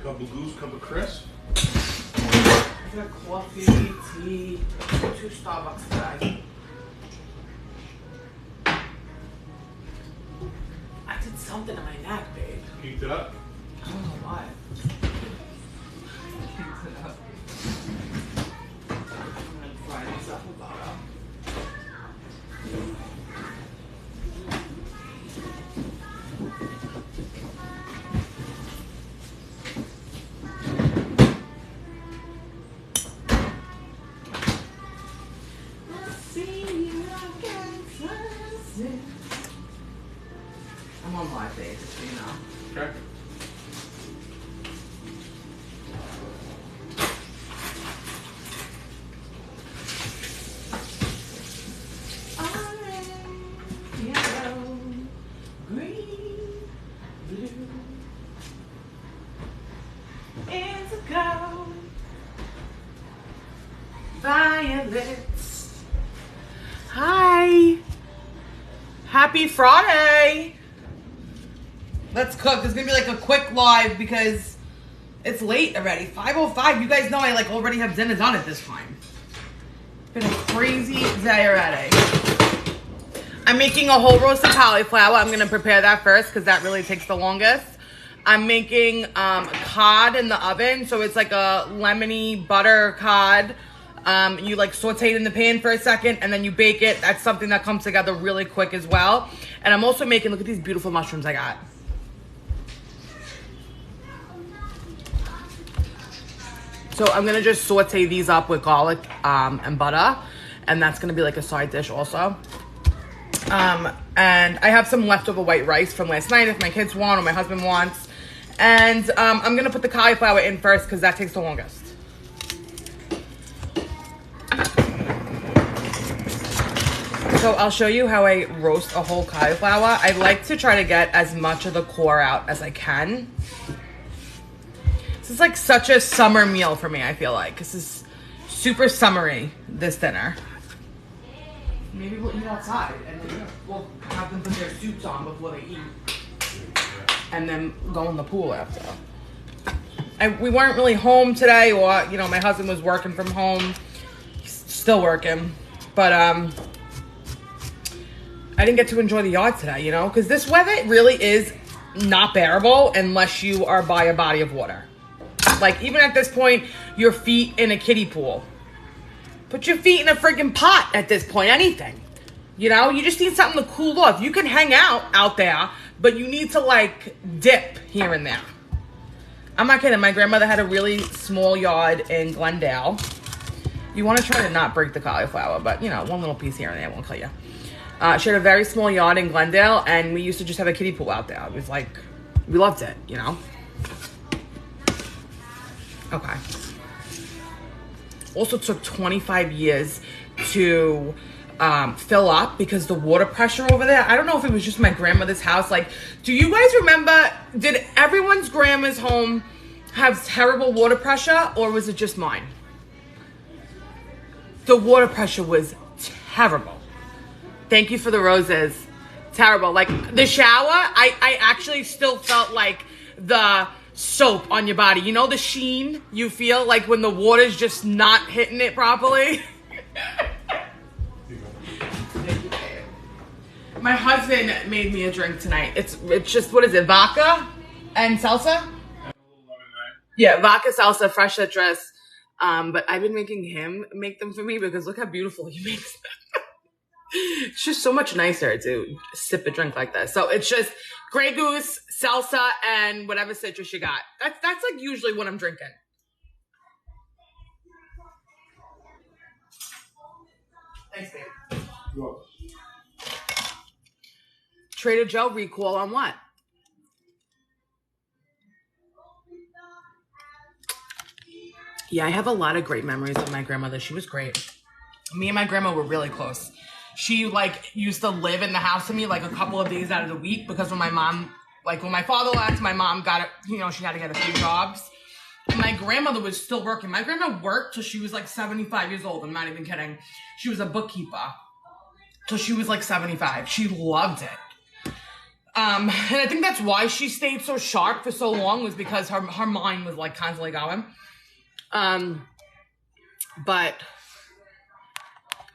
Cup of Goose, cup of Chris. I got coffee, tea, 2 Starbucks today. I did something to my neck, babe. Heat it up. I don't know why. Heat it up. I'm gonna fry this up with butter. I'm on live, babe, just so you know. Okay. Orange, yellow, green, blue, indigo, violets. Hi. Happy Friday. Let's cook. This is gonna be like a quick live because it's late already. 5:05. You guys know I like already have dinner done at this time. Been a crazy day already. I'm making a whole roasted cauliflower. I'm gonna prepare that first because that really takes the longest. I'm making cod in the oven, so it's like a lemony butter cod. You like saute it in the pan for a second and then you bake it. That's something that comes together really quick as well. And I'm also making, look at these beautiful mushrooms I got. So I'm gonna just saute these up with garlic and butter, and that's gonna be like a side dish also. And I have some leftover white rice from last night if my kids want or my husband wants. And I'm gonna put the cauliflower in first because that takes the longest. So I'll show you how I roast a whole cauliflower. I like to try to get as much of the core out as I can. This is like such a summer meal for me, I feel like. This is super summery, this dinner. Maybe we'll eat outside and then we'll have them put their suits on before they eat. And then go in the pool after. We weren't really home today, or, you know, my husband was working from home. He's still working. But, I didn't get to enjoy the yard today, you know, because this weather really is not bearable unless you are by a body of water. Like, even at this point, your feet in a kiddie pool. Put your feet in a freaking pot at this point, anything. You know, you just need something to cool off. You can hang out there, but you need to, like, dip here and there. I'm not kidding. My grandmother had a really small yard in Glendale. You want to try to not break the cauliflower, but, you know, one little piece here and there won't kill you. She had a very small yard in Glendale, and we used to just have a kiddie pool out there. It was like, we loved it, you know? Okay. Also took 25 years to fill up because the water pressure over there, I don't know if it was just my grandmother's house. Like, do you guys remember, did everyone's grandma's home have terrible water pressure, or was it just mine? The water pressure was terrible. Thank you for the roses. Terrible. Like, the shower, I actually still felt like the soap on your body. You know the sheen you feel like when the water's just not hitting it properly? Thank you, babe. My husband made me a drink tonight. It's just, what is it, vodka and salsa? Yeah, vodka, salsa, fresh citrus. But I've been making him make them for me because look how beautiful he makes them. It's just so much nicer to sip a drink like this. So it's just Grey Goose, salsa, and whatever citrus you got. That's like usually what I'm drinking. Thanks, babe. You're welcome. Trader Joe recall on what? Yeah, I have a lot of great memories of my grandmother. She was great. Me and my grandma were really close. She, like, used to live in the house with me, like, a couple of days out of the week because when my mom, like, when my father left, my mom got, you know, she had to get a few jobs. And my grandmother was still working. My grandma worked till she was, like, 75 years old. I'm not even kidding. She was a bookkeeper till she was, like, 75. She loved it. And I think that's why she stayed so sharp for so long, was because her mind was like constantly going. But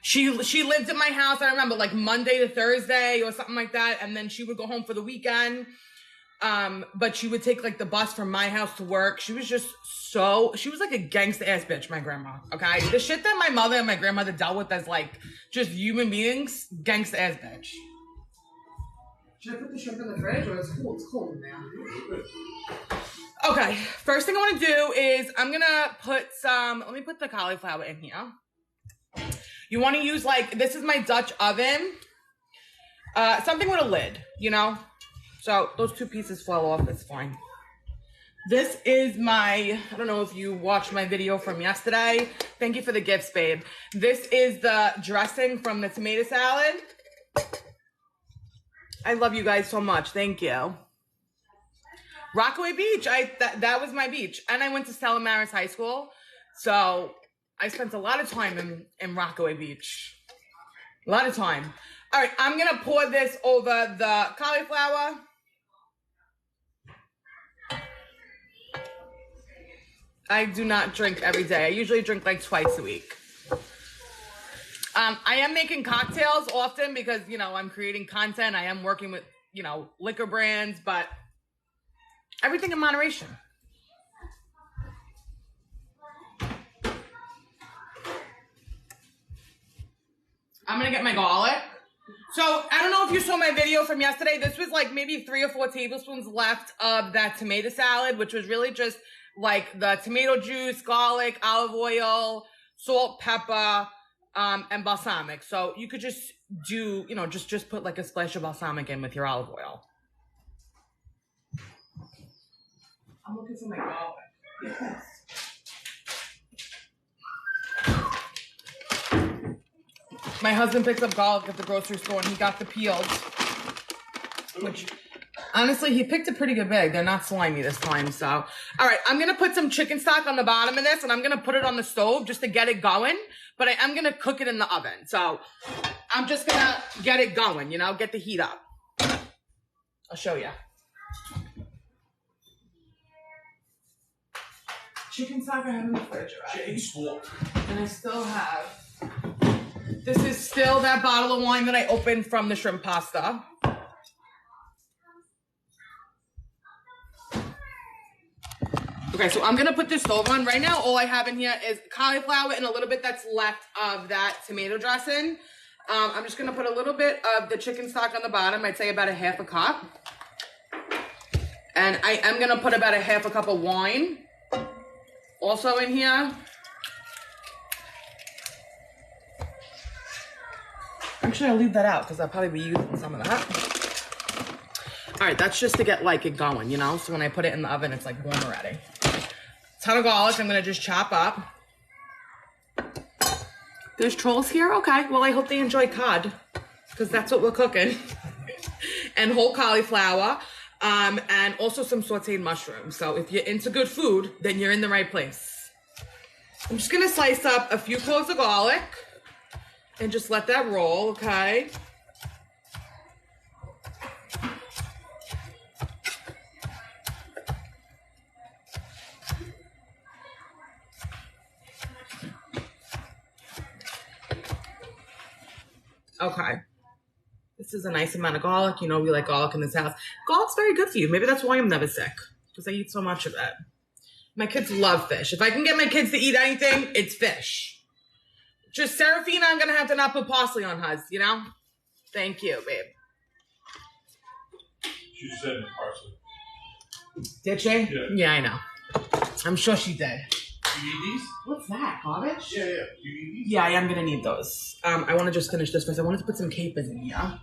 she lived at my house, I remember, like Monday to Thursday or something like that, and then she would go home for the weekend. But she would take like the bus from my house to work. She was just she was like a gangsta ass bitch, my grandma. Okay, the shit that my mother and my grandmother dealt with as like just human beings, gangsta ass bitch. Should I put the shrimp in the fridge, or it's cold? It's cold in there. Okay, first thing I want to do is I'm gonna put let me put the cauliflower in here. You want to use like, this is my Dutch oven, something with a lid, you know? So those 2 pieces fell off, it's fine. This is I don't know if you watched my video from yesterday. Thank you for the gifts, babe. This is the dressing from the tomato salad. I love you guys so much, thank you. Rockaway Beach, that was my beach. And I went to Stella Maris High School. So I spent a lot of time in Rockaway Beach. A lot of time. All right, I'm going to pour this over the cauliflower. I do not drink every day. I usually drink like twice a week. I am making cocktails often because, you know, I'm creating content. I am working with, you know, liquor brands, but everything in moderation. I'm going to get my garlic. So, I don't know if you saw my video from yesterday. This was like maybe 3 or 4 tablespoons left of that tomato salad, which was really just like the tomato juice, garlic, olive oil, salt, pepper, and balsamic. So, you could just do, you know, just put like a splash of balsamic in with your olive oil. I'm looking for my garlic. Yes. My husband picked up garlic at the grocery store and he got the peels. Which, honestly, he picked a pretty good bag. They're not slimy this time, so. All right, I'm going to put some chicken stock on the bottom of this and I'm going to put it on the stove just to get it going. But I am going to cook it in the oven. So, I'm just going to get it going, you know, get the heat up. I'll show you. Chicken stock I have in the fridge, right? Chicken stock. And I still have, this is still that bottle of wine that I opened from the shrimp pasta. Okay, so I'm going to put this stove on. Right now, all I have in here is cauliflower and a little bit that's left of that tomato dressing. I'm just going to put a little bit of the chicken stock on the bottom. I'd say about a half a cup. And I am going to put about a half a cup of wine also in here. Actually, I'll leave that out because I'll probably be using some of that. All right, that's just to get like it going, you know? So when I put it in the oven, it's like warm already. Ton of garlic I'm gonna just chop up. There's trolls here? Okay, well, I hope they enjoy cod because that's what we're cooking. And whole cauliflower. And also some sauteed mushrooms. So if you're into good food, then you're in the right place. I'm just gonna slice up a few cloves of garlic and just let that roll, okay? Okay. This is a nice amount of garlic. You know, we like garlic in this house. Garlic's very good for you. Maybe that's why I'm never sick, because I eat so much of it. My kids love fish. If I can get my kids to eat anything, it's fish. Just Serafina, I'm going to have to not put parsley on hers, you know? Thank you, babe. She said parsley. Did she? Yeah. Yeah, I know. I'm sure she did. You need these? What's that, garbage? Yeah. You need these? Yeah, I am going to need those. I want to just finish this first. I wanted to put some capers in here.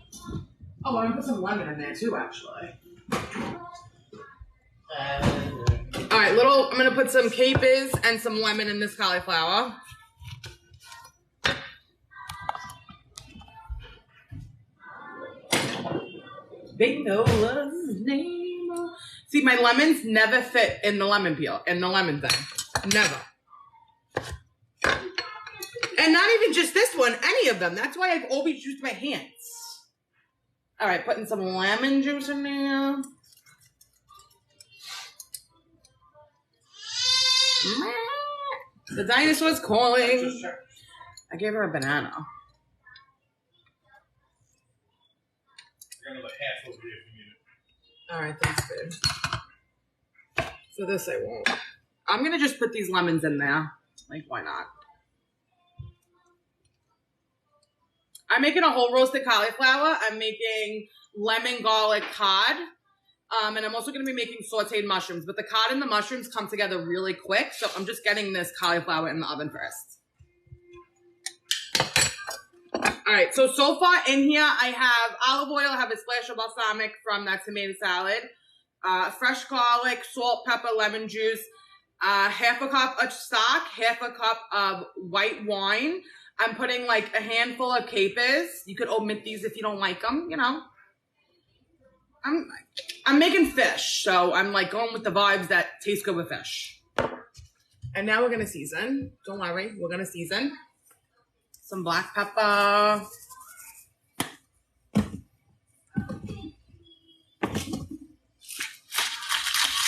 Oh, I'm going to put some lemon in there too, actually. All right, I'm going to put some capers and some lemon in this cauliflower. Bingo was his name. See, my lemons never fit in the lemon peel, in the lemon thing. Never. And not even just this one, any of them. That's why I've always used my hands. All right, putting some lemon juice in there. The dinosaur's calling. I gave her a banana. You're gonna let half over here if you need it. All right, thanks, babe. So this I won't. I'm gonna just put these lemons in there. Like, why not? I'm making a whole roasted cauliflower. I'm making lemon garlic cod. And I'm also going to be making sauteed mushrooms. But the cod and the mushrooms come together really quick. So I'm just getting this cauliflower in the oven first. All right. So far in here, I have olive oil. I have a splash of balsamic from that tomato salad. Fresh garlic, salt, pepper, lemon juice. Half a cup of stock. Half a cup of white wine. I'm putting like a handful of capers. You could omit these if you don't like them, you know. I'm making fish, so I'm like going with the vibes that taste good with fish. And now we're gonna season. Don't worry, we're gonna season. Some black pepper.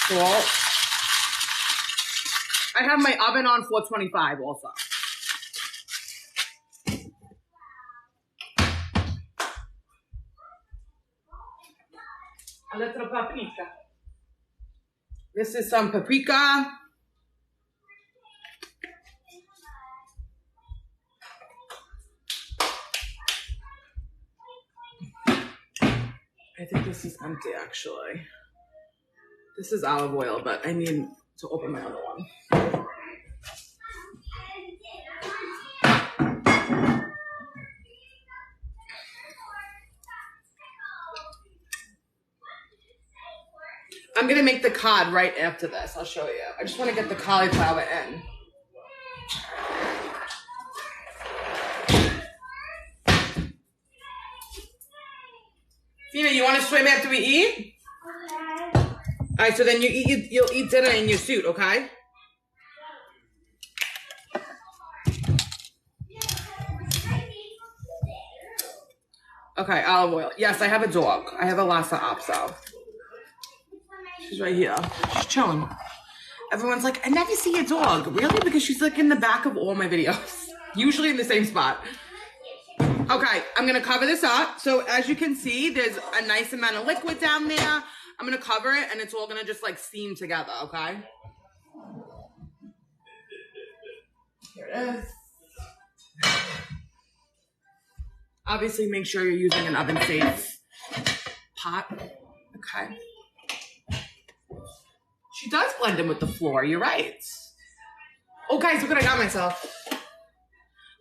Salt. I have my oven on 425 also. A little paprika. This is some paprika. I think this is empty actually. This is olive oil, but I need to open my other one. I'm gonna make the cod right after this. I'll show you. I just want to get the cauliflower in. Tina, you want to swim after we eat? Okay. All right, so then you'll eat dinner in your suit, okay? Okay, olive oil. Yes, I have a dog. I have a Lhasa Apso. She's right here. She's chilling. Everyone's like, I never see a dog. Really? Because she's like in the back of all my videos. Usually in the same spot. Okay, I'm going to cover this up. So as you can see, there's a nice amount of liquid down there. I'm going to cover it and it's all going to just like steam together, okay? Here it is. Obviously, make sure you're using an oven-safe pot. Okay. She does blend in with the floor. You're right. Oh, guys, look what I got myself.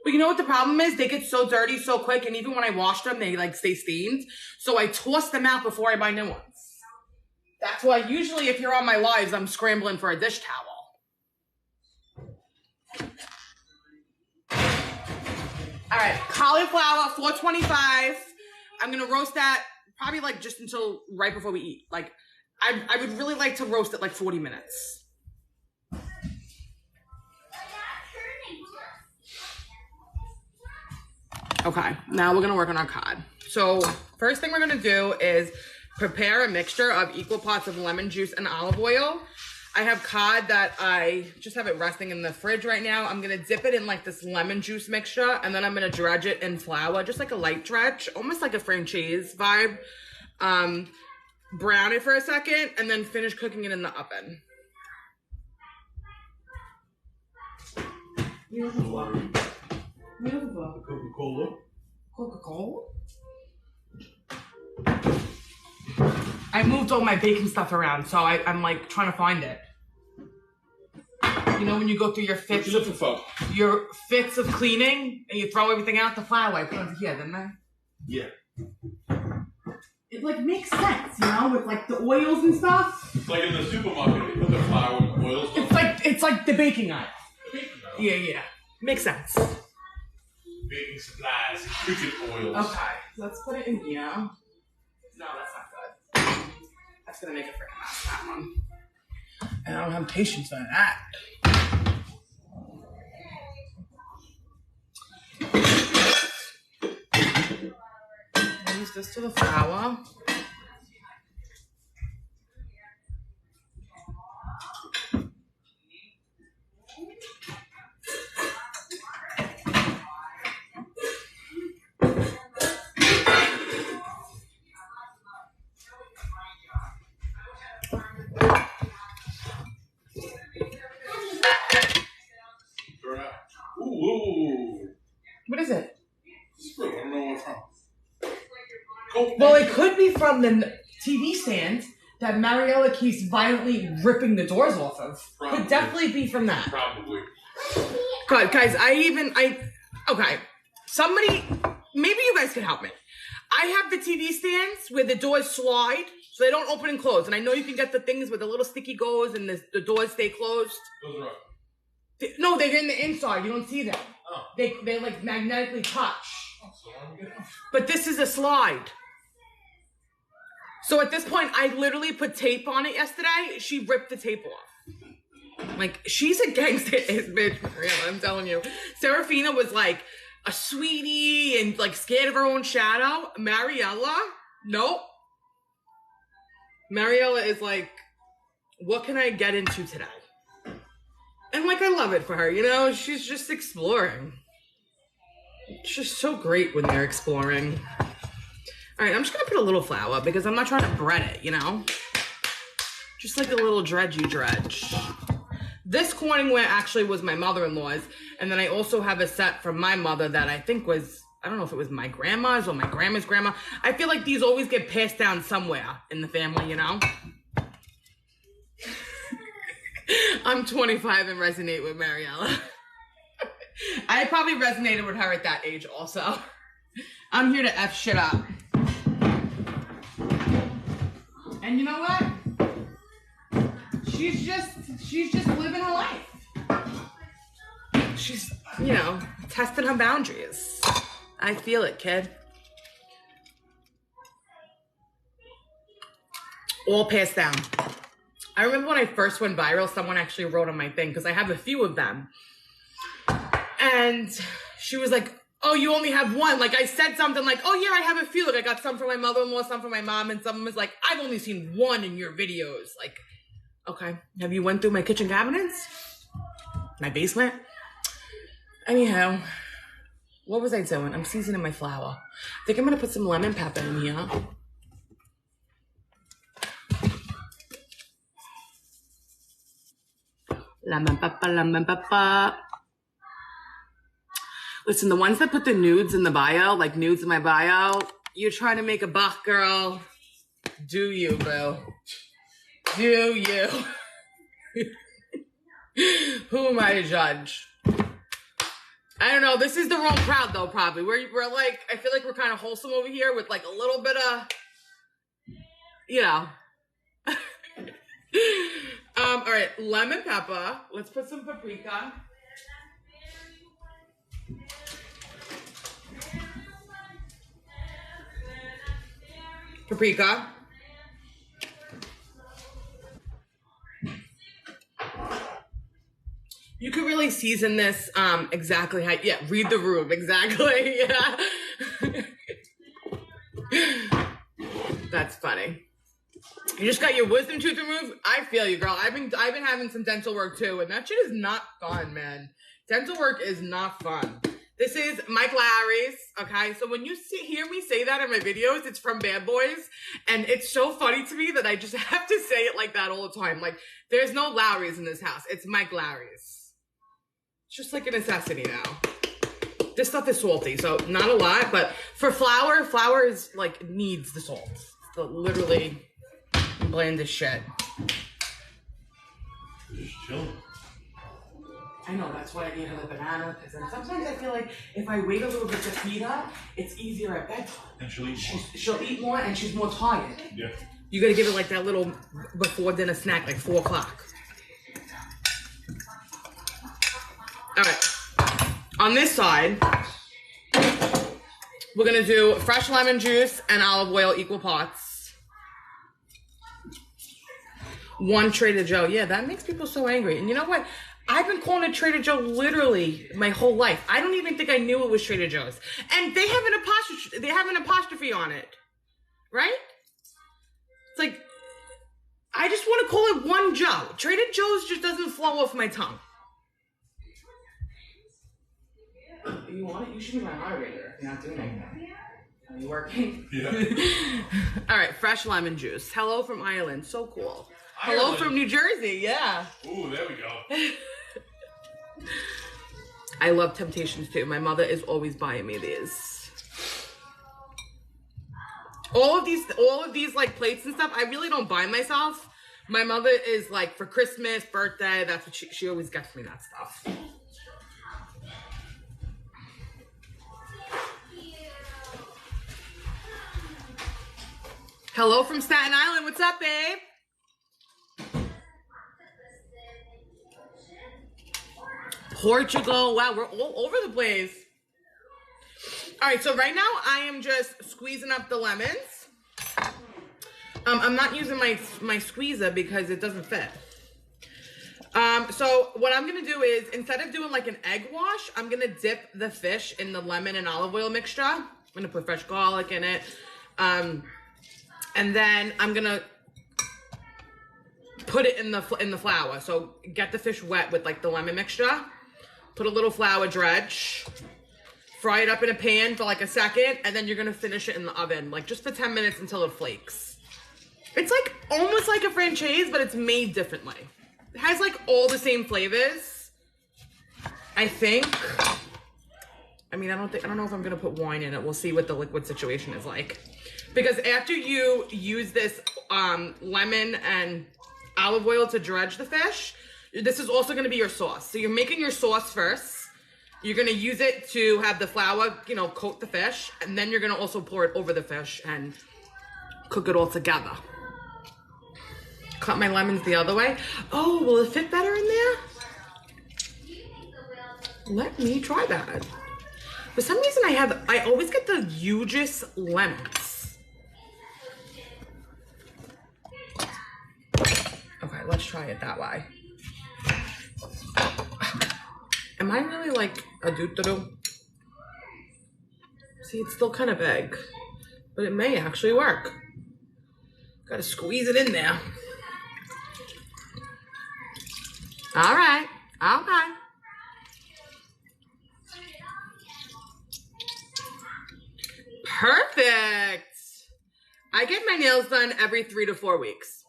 But you know what the problem is? They get so dirty so quick, and even when I wash them, they like stay stained. So I toss them out before I buy new ones. That's why usually if you're on my lives, I'm scrambling for a dish towel. All right, cauliflower, 425. I'm gonna roast that probably like just until right before we eat. Like, I would really like to roast it like 40 minutes. Okay, now we're gonna work on our cod. So first thing we're gonna do is prepare a mixture of equal parts of lemon juice and olive oil. I have cod that I just have it resting in the fridge right now. I'm gonna dip it in like this lemon juice mixture, and then I'm gonna dredge it in flour, just like a light dredge, almost like a franchise vibe. Brown it for a second, and then finish cooking it in the oven. Coca-Cola. Coca-Cola? I moved all my baking stuff around, so I'm like trying to find it. You know when you go through your fits of cleaning and you throw everything out, the flour I put it here, didn't I? Yeah. It like makes sense, you know, with like the oils and stuff. It's like in the supermarket, they put the flour and the oil stuff. It's like the baking aisle. Yeah. Makes sense. Baking supplies, cooking oils. Okay, let's put it in here. No, that's not good. That's gonna make a freaking mess, that one. And I don't have patience for that. use this to the flour. Ooh. What is it? I don't know what's wrong. Well, it could be from the TV stand that Mariella keeps violently ripping the doors off of. Probably. Could definitely be from that. Probably. God, guys, okay. Somebody, maybe you guys can help me. I have the TV stands where the doors slide, so they don't open and close. And I know you can get the things where the little sticky goes and the doors stay closed. Those are up. No, they're in the inside. You don't see them. Oh. They like magnetically touch. Oh, so I'm getting off. But this is a slide. So at this point, I literally put tape on it yesterday. She ripped the tape off. Like, she's a gangster ass bitch, Mariella, I'm telling you. Serafina was like a sweetie and like scared of her own shadow. Mariella, nope. Mariella is like, what can I get into today? And like, I love it for her, you know? She's just exploring. It's just so great when they're exploring. All right, I'm just gonna put a little flour because I'm not trying to bread it, you know? Just like a little dredgy dredge. This Corningware actually was my mother-in-law's, and then I also have a set from my mother that I think was, I don't know if it was my grandma's or my grandma's grandma. I feel like these always get passed down somewhere in the family, you know? I'm 25 and resonate with Mariella. I probably resonated with her at that age also. I'm here to F shit up. And you know what? She's just living her life. She's, you know, testing her boundaries. I feel it, kid. All passed down. I remember when I first went viral, someone actually wrote on my thing, because I have a few of them. And she was like, oh, you only have one. Like, I said something like, oh, yeah, I have a few. Like, I got some for my mother-in-law, some for my mom, and someone was like, I've only seen one in your videos. Like, okay. Have you went through my kitchen cabinets? My basement? Anyhow, what was I doing? I'm seasoning my flour. I think I'm going to put some lemon pepper in here. Lemon pepper, lemon pepper. Listen, the ones that put the nudes in the bio, like nudes in my bio, you're trying to make a buck, girl. Do you, boo? Do you? Who am I to judge? I don't know. This is the wrong crowd, though, probably. We're like, I feel like we're kind of wholesome over here with like a little bit of, you know. All right, lemon pepper. Let's put some paprika. Paprika. You could really season this exactly how, yeah, read the room, exactly, yeah. That's funny. You just got your wisdom tooth removed? I feel you, girl. I've been having some dental work too, and that shit is not fun, man. Dental work is not fun. This is Mike Larry's, okay? So when you hear me say that in my videos, it's from Bad Boys, and it's so funny to me that I just have to say it like that all the time. Like, there's no Larry's in this house. It's Mike Larry's. It's just like a necessity now. This stuff is salty, so not a lot, but for flour is like needs the salt. So literally bland as shit. Just chilling. I know, that's why I gave her the banana, because then sometimes I feel like if I wait a little bit to feed her, it's easier at bedtime. And she'll eat more. She'll eat more and she's more tired. Yeah. You gotta give her like that little before dinner snack, like 4 o'clock. All right. On this side, we're gonna do fresh lemon juice and olive oil equal parts. One Trader Joe. Yeah, that makes people so angry. And you know what? I've been calling it Trader Joe literally my whole life. I don't even think I knew it was Trader Joe's. And they have an apostrophe on it. Right? It's like, I just want to call it One Joe. Trader Joe's just doesn't flow off my tongue. You want it? You should be my moderator if you're not doing anything. Are you working? Yeah. All right, fresh lemon juice. Hello from Ireland. So cool. Hello Ireland. from New Jersey. Yeah. Ooh, there we go. I love Temptations too. My mother is always buying me these. All of these like plates and stuff, I really don't buy myself. My mother is like for Christmas, birthday, that's what she always gets me that stuff. Hello from Staten Island. What's up, babe? Portugal. Wow, we're all over the place. All right, so right now I am just squeezing up the lemons. I'm not using my squeezer because it doesn't fit. So what I'm gonna do is, instead of doing like an egg wash, I'm gonna dip the fish in the lemon and olive oil mixture. I'm gonna put fresh garlic in it. And then I'm gonna put it in the flour. So get the fish wet with like the lemon mixture. Put a little flour dredge. Fry it up in a pan for like a second, and then you're gonna finish it in the oven, like just for 10 minutes until it flakes. It's like almost like a franchise, but it's made differently. It has like all the same flavors, I think. I mean, I don't know if I'm gonna put wine in it. We'll see what the liquid situation is like. Because after you use this lemon and olive oil to dredge the fish, this is also gonna be your sauce. So you're making your sauce first. You're gonna use it to have the flour, you know, coat the fish, and then you're gonna also pour it over the fish and cook it all together. Cut my lemons the other way. Oh, will it fit better in there? Let me try that. For some reason I always get the hugest lemons. Okay, let's try it that way. Am I really like a doo-doo-doo? See, it's still kind of big, but it may actually work. Gotta squeeze it in there. All right, okay. Perfect. I get my nails done every 3 to 4 weeks.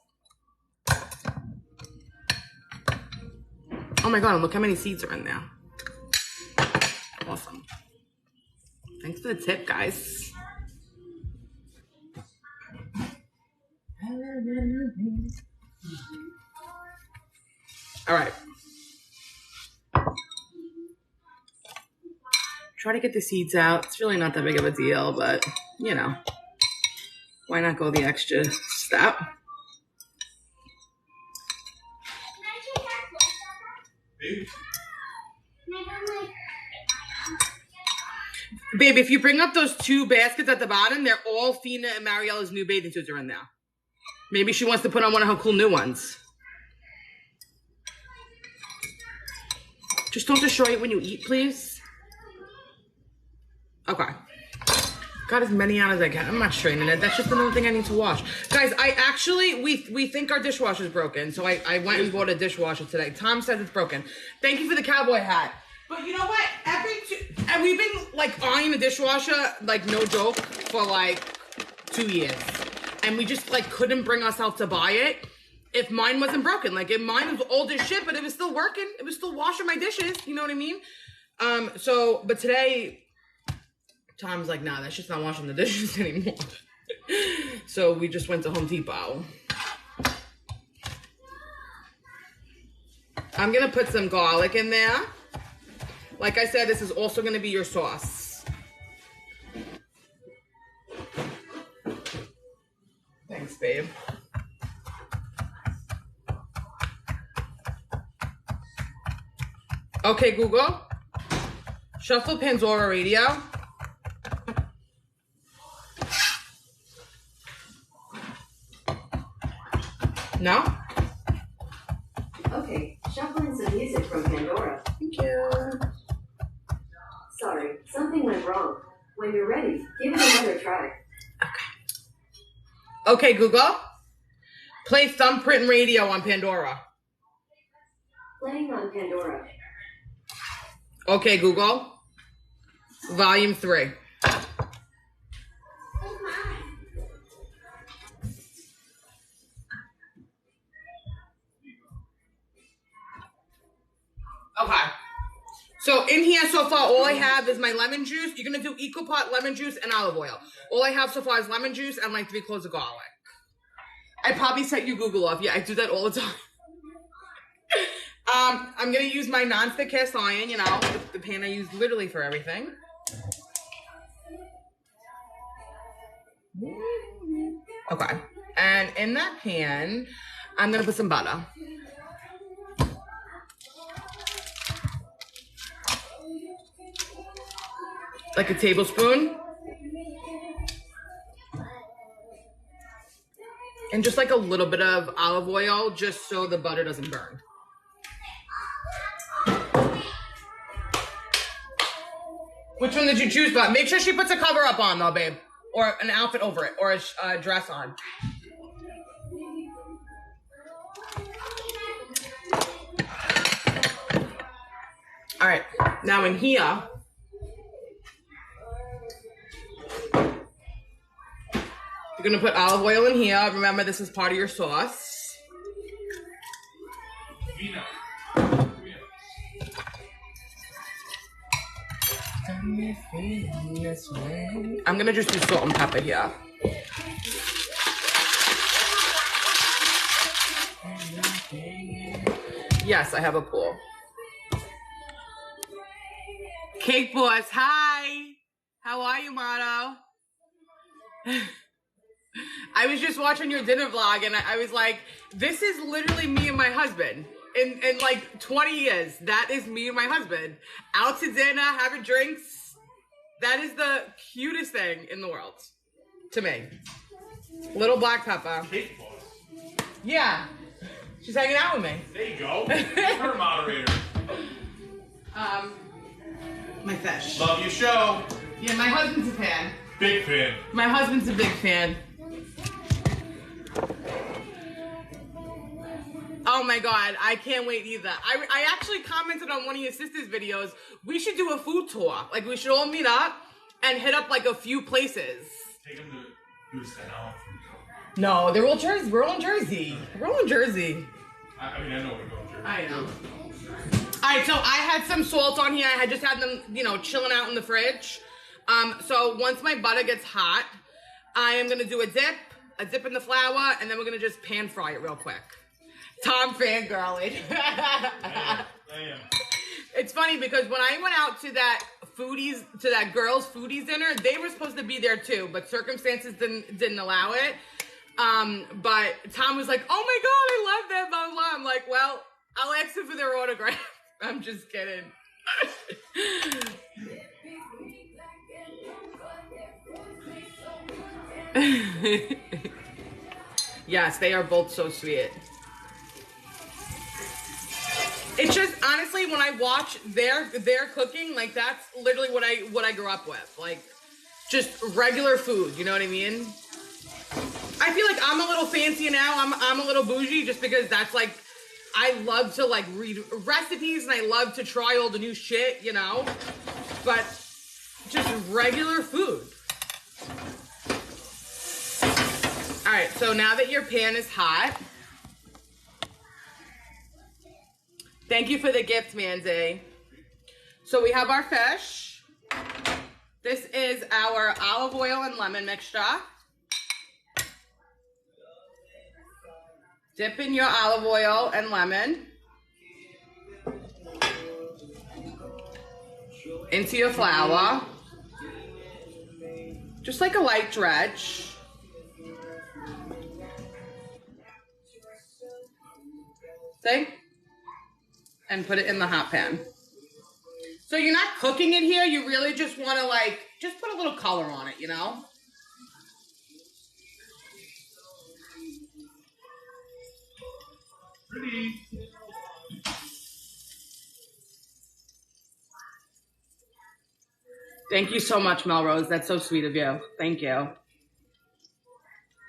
Oh my God, and look how many seeds are in there. Awesome. Thanks for the tip, guys. All right. Try to get the seeds out. It's really not that big of a deal, but you know, why not go the extra step? Babe, if you bring up those 2 baskets at the bottom, they're all Fina and Mariella's new bathing suits are in there. Maybe she wants to put on one of her cool new ones. Just don't destroy it when you eat, please. Okay. Got as many out as I can. I'm not straining it. That's just another thing I need to wash. Guys, we think our dishwasher's broken, so I went and bought a dishwasher today. Tom says it's broken. Thank you for the cowboy hat. But you know what? And we've been like eyeing the dishwasher, like no joke, for like 2 years. And we just like couldn't bring ourselves to buy it if mine wasn't broken. Like if mine was old as shit, but it was still working. It was still washing my dishes. You know what I mean? But today, Tom's like, nah, that's just not washing the dishes anymore. So we just went to Home Depot. I'm gonna put some garlic in there. Like I said, this is also gonna be your sauce. Thanks, babe. Okay, Google. Shuffle Pandora Radio. No? Shuffling some music from Pandora. Thank you. Sorry, something went wrong. When you're ready, give it another try. Okay, Google. Play Thumbprint Radio on Pandora. Playing on Pandora. Okay, Google. Volume 3. Okay. So in here so far, all I have is my lemon juice. You're going to do equal part lemon juice and olive oil. All I have so far is lemon juice and like 3 cloves of garlic. I probably set you Google off. Yeah, I do that all the time. I'm going to use my nonstick cast iron, you know, the pan I use literally for everything. Okay. And in that pan, I'm going to put some butter. Like a tablespoon. And just like a little bit of olive oil, just so the butter doesn't burn. Which one did you choose, but make sure she puts a cover up on though, babe. Or an outfit over it, or a dress on. All right, now in here, you're gonna put olive oil in here. Remember, this is part of your sauce. I'm gonna just do salt and pepper here. Yes, I have a pool. Cake Boss, hi. How are you, Motto? I was just watching your dinner vlog and I was like, this is literally me and my husband. In like 20 years, that is me and my husband. Out to dinner, having drinks. That is the cutest thing in the world. To me. Little black pepper. Cake Boss. Yeah. She's hanging out with me. There you go. Her moderator. My fish. Love your show. Yeah, my husband's a fan. Big fan. My husband's a big fan. Oh my God, I can't wait either. I actually commented on one of your sister's videos. We should do a food tour. Like, we should all meet up and hit up like a few places. Take them to Goose Town. No, they're all Jersey. We're all in Jersey. We're all in Jersey. I mean, I know we're going Jersey. I know. All right, so I had some salt on here. I had just had them, you know, chilling out in the fridge. So once my butter gets hot, I am gonna do a dip in the flour, and then we're gonna just pan fry it real quick. Tom fangirling. I am. It's funny because when I went out to that girls' foodies dinner, they were supposed to be there too, but circumstances didn't allow it. But Tom was like, "Oh my God, I love them, blah, blah, blah." I'm like, "Well, I'll ask them for their autograph." I'm just kidding. Yes, they are both so sweet. It's just honestly when I watch their cooking, like that's literally what I grew up with. Like just regular food, you know what I mean? I feel like I'm a little fancy now. I'm a little bougie just because that's like I love to like read recipes and I love to try all the new shit, you know? But just regular food. All right, so now that your pan is hot, thank you for the gift, Mandy. So we have our fish. This is our olive oil and lemon mixture. Dip in your olive oil and lemon into your flour. Just like a light dredge. See? And put it in the hot pan. So you're not cooking it here. You really just want to like, just put a little color on it, you know? Pretty. Thank you so much, Melrose. That's so sweet of you. Thank you.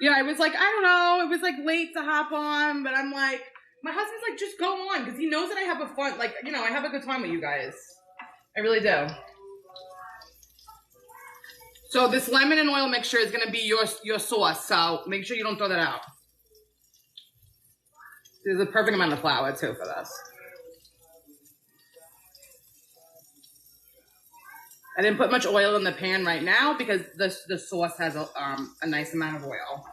Yeah, I was like, I don't know. It was like late to hop on, but I'm like, my husband's like, just go on because he knows that I have a fun, like, you know, I have a good time with you guys. I really do. So this lemon and oil mixture is gonna be your sauce. So make sure you don't throw that out. There's a perfect amount of flour too for this. I didn't put much oil in the pan right now because the sauce has a nice amount of oil.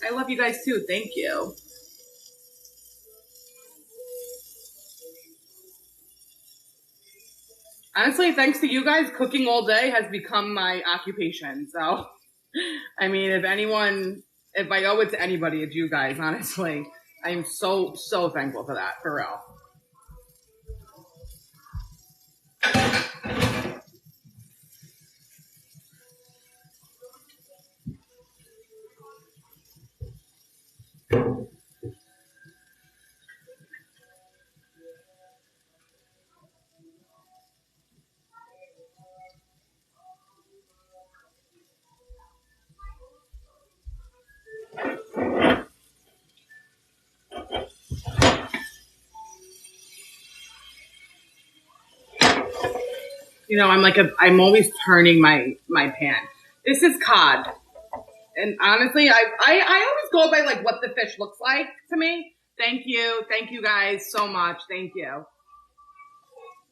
I love you guys too. Thank you. Honestly, thanks to you guys, cooking all day has become my occupation. So, I mean, if I owe it to anybody, it's you guys, honestly. I am so, so thankful for that, for real. You know, I'm always turning my pan. This is cod. And honestly, I always go by like what the fish looks like to me. Thank you guys so much. Thank you.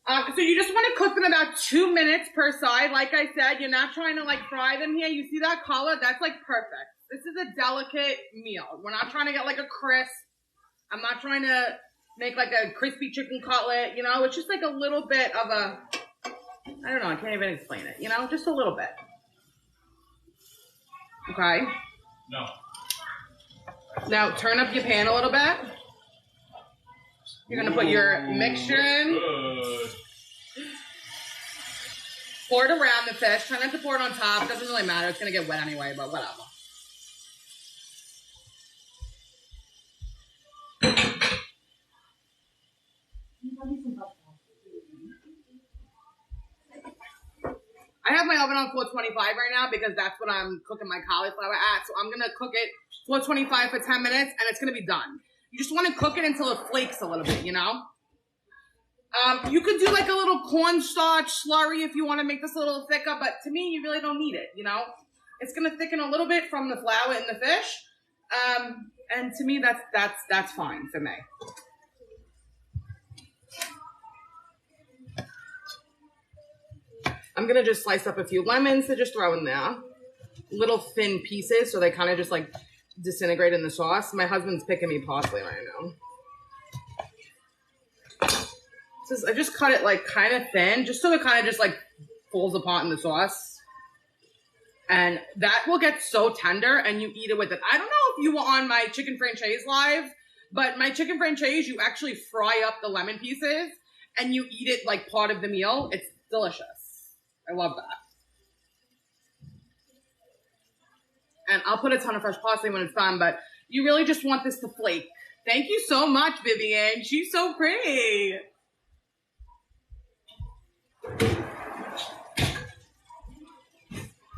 So you just want to cook them about 2 minutes per side. Like I said, you're not trying to like fry them here. You see that color? That's like perfect. This is a delicate meal. We're not trying to get like a crisp. I'm not trying to make like a crispy chicken cutlet. You know, it's just like a little bit of a, I don't know. I can't even explain it. You know, just a little bit. Okay. No. Now turn up your pan a little bit. You're gonna put your mixture in. Good. Pour it around the fish. Try not to pour it on top. It doesn't really matter. It's gonna get wet anyway, but whatever. I have my oven on 425 right now because that's what I'm cooking my cauliflower at. So I'm gonna cook it 425 for 10 minutes and it's gonna be done. You just want to cook it until it flakes a little bit, you know? You could do like a little cornstarch slurry if you want to make this a little thicker, but to me, you really don't need it, you know? It's going to thicken a little bit from the flour in the fish. And to me, that's fine for me. I'm going to just slice up a few lemons to just throw in there. Little thin pieces so they kind of just like disintegrate in the sauce. My husband's picking me parsley right now. I just cut it like kind of thin, just so it kind of just like falls apart in the sauce. And that will get so tender and you eat it with it. I don't know if you were on my chicken franchise live, but my chicken franchise, you actually fry up the lemon pieces and you eat it like part of the meal. It's delicious. I love that. And I'll put a ton of fresh parsley when it's done, but you really just want this to flake. Thank you so much, Vivian. She's so pretty.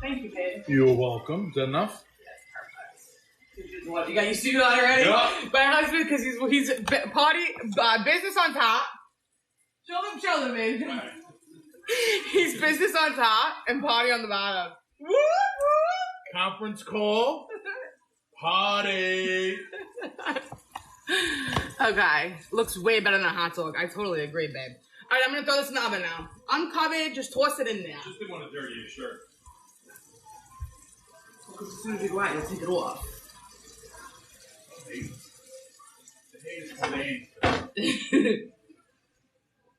Thank you, babe. You're welcome. Is that enough? What, you got used to that already? Yeah. My husband, because he's party, business on top. Show them, babe. Right. He's business on top and party on the bottom. Woo, woo. Conference call. Party. Okay. Looks way better than a hot dog. I totally agree, babe. All right, I'm going to throw this in the oven now. Uncovered, just toss it in there. Just didn't want to dirty your shirt. Because as soon as you go out, you'll take it off. The hate is plain.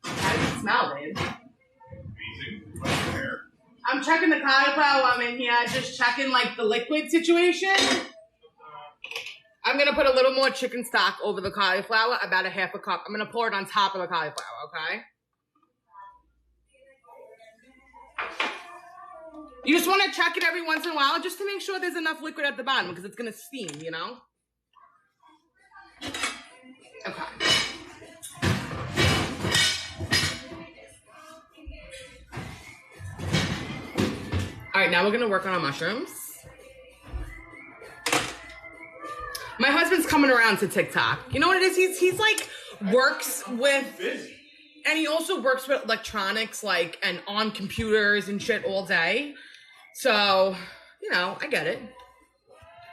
How does it smell, babe? Amazing. Right there. I'm checking the cauliflower while I'm in here. Just checking, like, the liquid situation. I'm going to put a little more chicken stock over the cauliflower, about a half a cup. I'm going to pour it on top of the cauliflower, okay? You just want to check it every once in a while just to make sure there's enough liquid at the bottom because it's going to steam, you know? Okay. now we're gonna work on our mushrooms. My husband's coming around to TikTok. You know what it is? He's like works with, Busy. and he also works with electronics, like, and on computers and shit all day. So, you know, I get it.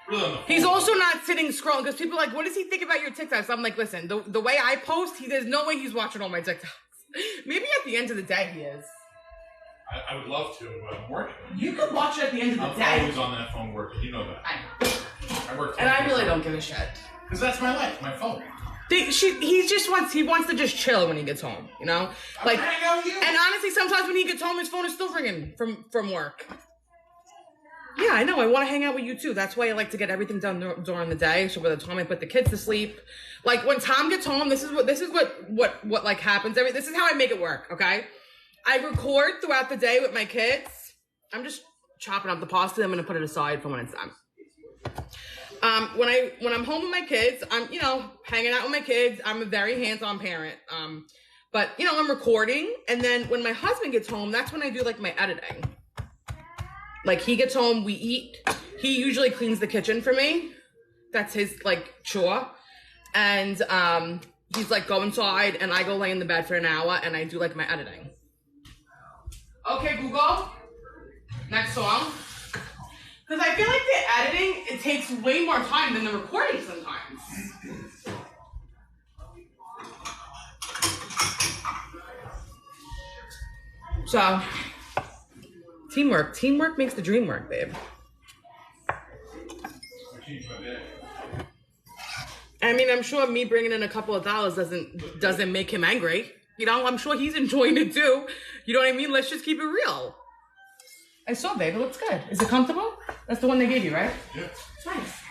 Really on the He's phone. also not sitting scrolling because people are like, what does he think about your TikToks? I'm like, listen, the way I post, there's no way he's watching all my TikToks. Maybe at the end of the day he is. I would love to, but I'm working. You could watch it at the end of the I'm day. always on that phone working. You know that. I know. I work. And I really don't give a shit. Because that's my life, my phone. He wants to just chill when he gets home, you know? Like, hang out with you. and honestly, sometimes when he gets home, his phone is still ringing from work. Yeah, I know. I want to hang out with you too. That's why I like to get everything done during the day. So by the time I put the kids to sleep, like when Tom gets home, this is what like happens. This is how I make it work. Okay, I record throughout the day with my kids. I'm just chopping up the pasta. I'm gonna put it aside for when it's done. When I'm home with my kids, I'm hanging out with my kids. I'm a very hands-on parent. But I'm recording, and then when my husband gets home, that's when I do like my editing. Like, he gets home, we eat. He usually cleans the kitchen for me. That's his, like, chore. And he's like, go inside, and I go lay in the bed for an hour, and I do, like, my editing. Okay, Google. Next song. Because I feel like the editing, it takes way more time than the recording sometimes. So... Teamwork makes the dream work, babe. I mean, I'm sure me bringing in a couple of dollars doesn't make him angry. I'm sure he's enjoying it too. You know what I mean? Let's just keep it real. I saw, babe. It looks good. Is it comfortable? That's the one they gave you, right? Yeah. It's nice.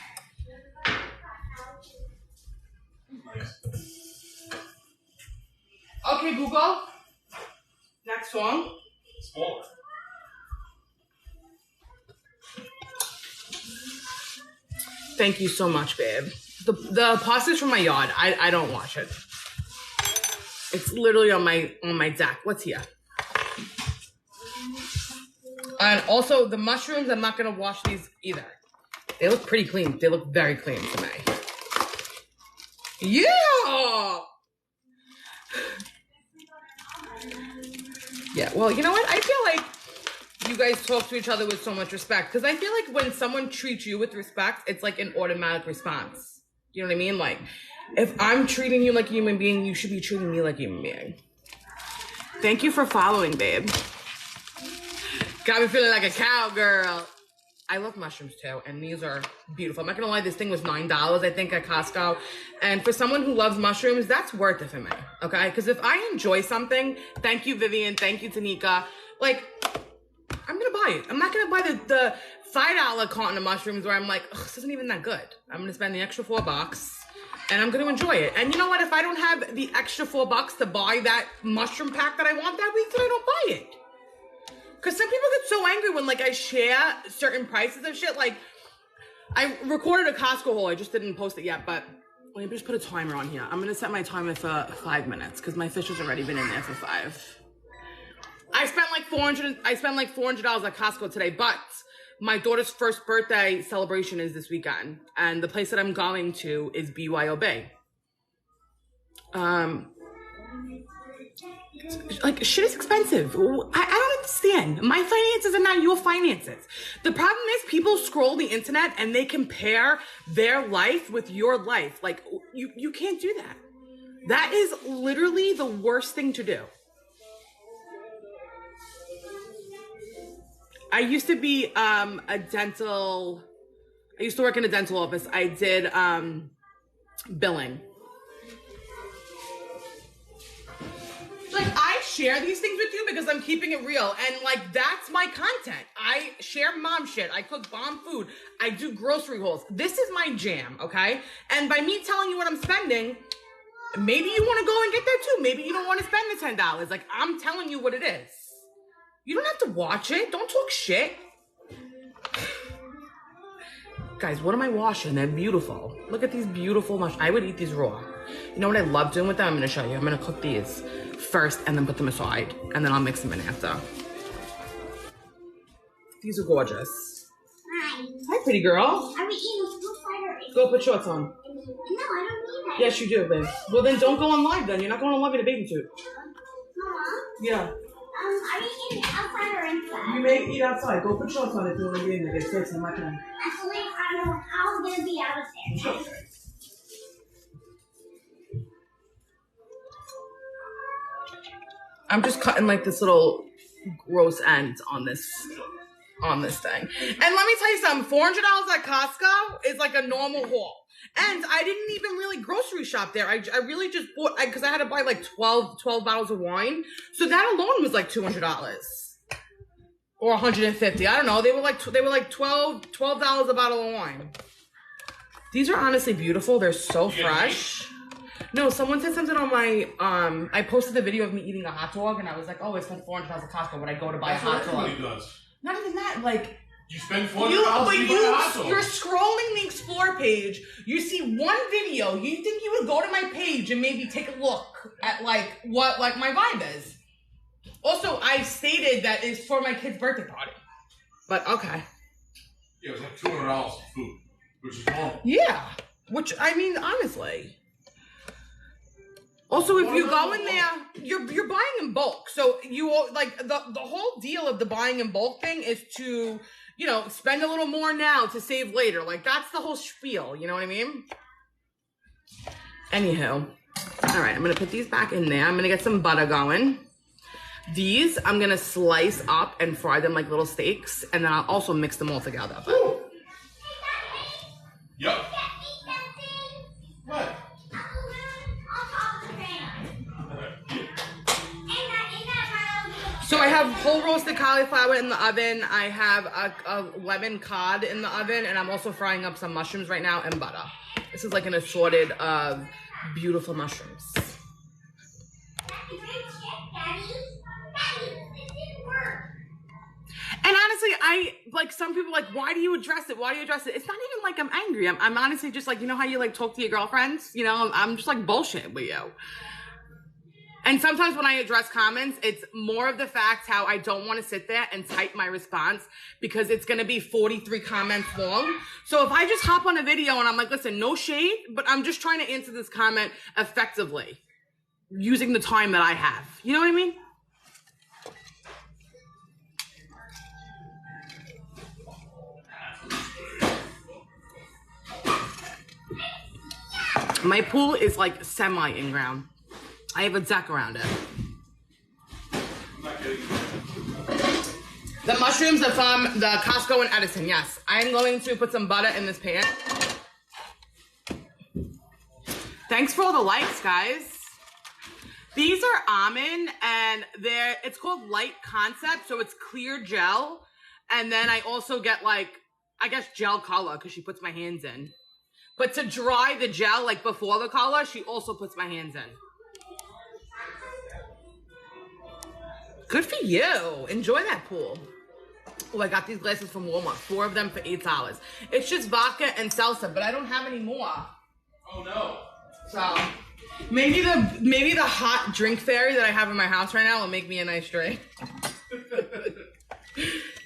Okay, Google. Next song. Smaller. Thank you so much, babe. The pasta's from my yard. I don't wash it. It's literally on my deck. What's here? And also the mushrooms, I'm not gonna wash these either. They look pretty clean. They look very clean to me. Yeah! Yeah, well, you know what? I feel like you guys talk to each other with so much respect. Because I feel like when someone treats you with respect, it's like an automatic response. You know what I mean? Like, if I'm treating you like a human being, you should be treating me like a human being. Thank you for following, babe. Got me feeling like a cowgirl. I love mushrooms too, and these are beautiful. I'm not gonna lie, this thing was $9, I think, at Costco. And for someone who loves mushrooms, that's worth it for me, okay? Because if I enjoy something, thank you, Vivian, thank you, Tanika, like, I'm gonna buy it. I'm not gonna buy the $5 carton of mushrooms where I'm like, ugh, this isn't even that good. I'm gonna spend the extra $4 and I'm gonna enjoy it. And you know what? If I don't have the extra $4 to buy that mushroom pack that I want that week, then I don't buy it. Because some people get so angry when, like, I share certain prices of shit. Like, I recorded a Costco haul. I just didn't post it yet, but let me just put a timer on here. I'm going to set my timer for 5 minutes because my fish has already been in there for 5. I spent like $400 at Costco today, but my daughter's first birthday celebration is this weekend. And the place that I'm going to is BYOB. Like, shit is expensive. I don't understand. My finances are not your finances. The problem is people scroll the internet and they compare their life with your life. Like, you can't do that. That is literally the worst thing to do. I used to be I used to work in a dental office. I did billing. Like, I share these things with you because I'm keeping it real. And, like, that's my content. I share mom shit. I cook bomb food. I do grocery hauls. This is my jam, okay? And by me telling you what I'm spending, maybe you want to go and get that too. Maybe you don't want to spend the $10. Like, I'm telling you what it is. You don't have to watch it. Don't talk shit. Guys, what am I washing? They're beautiful. Look at these beautiful mushrooms. I would eat these raw. You know what I love doing with them? I'm going to show you. I'm going to cook these first and then put them aside. And then I'll mix them in after. These are gorgeous. Hi. Hi, pretty girl. Are we eating food fight or? Go put shorts on. No, I don't need that. Yes, you do, babe. Well, then don't go on live then. You're not going on live in a bathing suit. Mama, Yeah. are we eating outside or inside? You may eat outside. Go put shorts on if you want to be in there. Get fixed. I'm not going to. Actually, I don't know how I'm gonna be out there. I'm just cutting like this little gross end on this thing. And let me tell you something, $400 at Costco is like a normal haul. And I didn't even really grocery shop there. I really just bought, because I had to buy like 12 bottles of wine. So that alone was like $200 or $150. I don't know. They were like $12 a bottle of wine. These are honestly beautiful. They're so fresh. No, someone said something on my, I posted a video of me eating a hot dog, and I was like, oh, I spent $400 at Costco when I go to buy a hot dog. Everybody does. Not even that, like... You spend $400 to buy a hot dog. You're scrolling the Explore page, you see one video, you think you would go to my page and maybe take a look at, like, what, like, my vibe is. Also, I stated that it's for my kid's birthday party. But, okay. Yeah, it was like $200 for food, which is normal. Yeah, which, I mean, honestly... Also, if you go in there, you're buying in bulk. So you like the whole deal of the buying in bulk thing is to, you know, spend a little more now to save later. Like that's the whole spiel. You know what I mean? Anywho, all right, I'm gonna put these back in there. I'm gonna get some butter going. These I'm gonna slice up and fry them like little steaks, and then I'll also mix them all together. But... Yep. What? So I have whole roasted cauliflower in the oven. I have a lemon cod in the oven, and I'm also frying up some mushrooms right now and butter. This is like an assorted of beautiful mushrooms. And honestly, I like some people like, why do you address it? Why do you address it? It's not even like I'm angry. I'm honestly just like, you know how you like talk to your girlfriends? You know, I'm just like bullshit with you. And sometimes when I address comments, it's more of the fact how I don't want to sit there and type my response because it's going to be 43 comments long. So if I just hop on a video and I'm like, listen, no shade, but I'm just trying to answer this comment effectively using the time that I have. You know what I mean? My pool is like semi in ground. I have a deck around it. The mushrooms are from the Costco in Edison, yes. I'm going to put some butter in this pan. Thanks for all the likes, guys. These are almond, and it's called Light Concept, so it's clear gel. And then I also get like, I guess gel color, because she puts my hands in. But to dry the gel, like before the color, she also puts my hands in. Good for you. Enjoy that pool. Oh, I got these glasses from Walmart. 4 of them for $8. It's just vodka and salsa, but I don't have any more. Oh no. So maybe the hot drink fairy that I have in my house right now will make me a nice drink.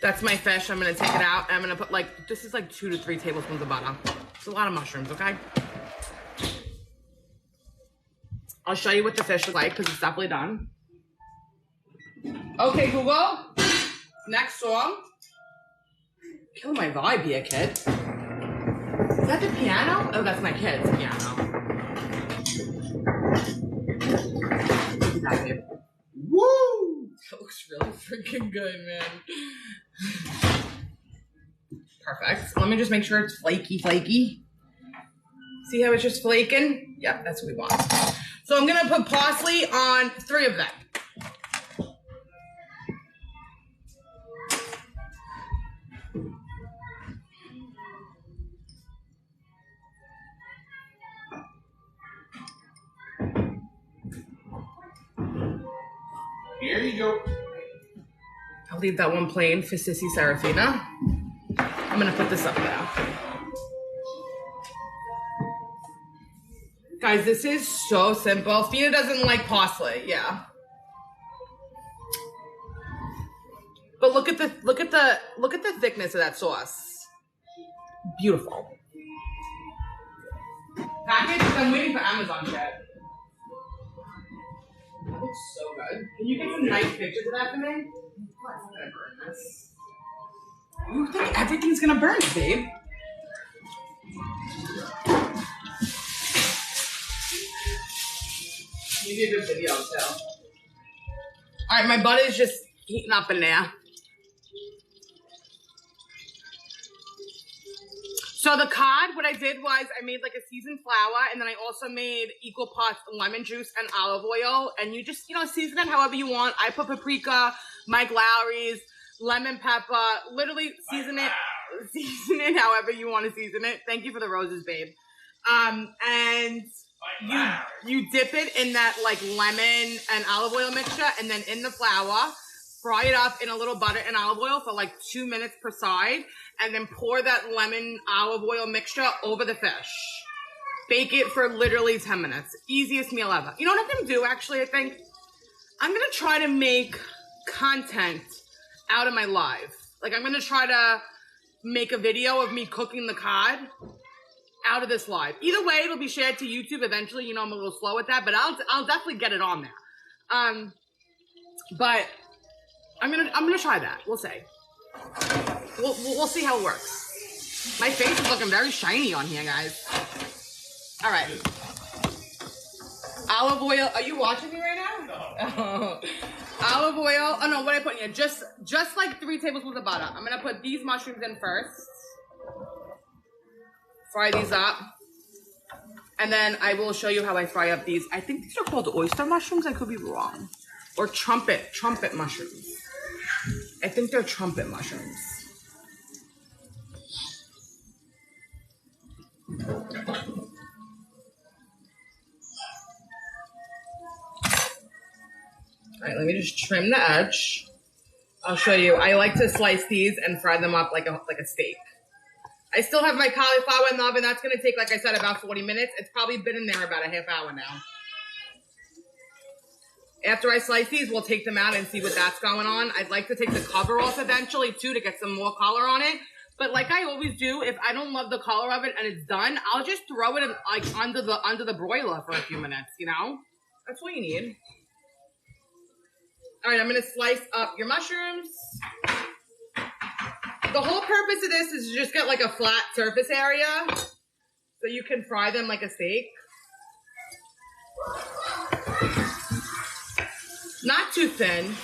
That's my fish. I'm gonna take it out and I'm gonna put like, this is like 2 to 3 tablespoons of butter. It's a lot of mushrooms, okay? I'll show you what the fish is like because it's definitely done. Okay, Google. Next song. Kill my vibe here, kid. Is that the piano? Oh, that's my kid's piano. Look at that, babe. Woo! That looks really freaking good, man. Perfect. Let me just make sure it's flaky. See how it's just flaking? Yep, that's what we want. So I'm gonna put parsley on 3 of them. Here you go. I'll leave that one plain for Sissy Serafina. I'm gonna put this up there. Guys, this is so simple. Fina doesn't like parsley, yeah. But look at the thickness of that sauce. Beautiful. Package. I'm waiting for Amazon shit. That looks so good. Can you get some nice pictures of that for me? I'm gonna burn this. You think everything's gonna burn, babe? Maybe a good video too. Alright, my butt is just heating up in there. So the cod, what I did was I made like a seasoned flour, and then I also made equal parts lemon juice and olive oil, and you just, season it however you want. I put paprika, Mike Lowry's, lemon pepper, literally season it however you want to season it. Thank you for the roses, babe. And you dip it in that like lemon and olive oil mixture, and then in the flour, fry it up in a little butter and olive oil for like 2 minutes per side, and then pour that lemon olive oil mixture over the fish. Bake it for literally 10 minutes. Easiest meal ever. You know what I'm gonna do actually, I think? I'm gonna try to make content out of my live. Like I'm gonna try to make a video of me cooking the cod out of this live. Either way, it'll be shared to YouTube eventually. I'm a little slow with that, but I'll definitely get it on there. But I'm gonna try that. We'll see. We'll see how it works. My face is looking very shiny on here, guys. All right. Olive oil. Are you watching me right now? No. Olive oil. Oh no, what I put in here? Just like 3 tablespoons of butter. I'm gonna put these mushrooms in first. Fry these up. And then I will show you how I fry up these. I think these are called oyster mushrooms. I could be wrong. Or trumpet mushrooms. I think they're trumpet mushrooms. All right, let me just trim the edge. I'll show you. I like to slice these and fry them up like a steak. I still have my cauliflower in the oven. That's going to take, like I said, about 40 minutes. It's probably been in there about a half hour now. After I slice these, we'll take them out and see what that's going on. I'd like to take the cover off eventually, too, to get some more color on it. But like I always do, if I don't love the color of it and it's done, I'll just throw it in, like under the broiler for a few minutes, That's what you need. All right, I'm going to slice up your mushrooms. The whole purpose of this is to just get like a flat surface area so you can fry them like a steak. Not too thin.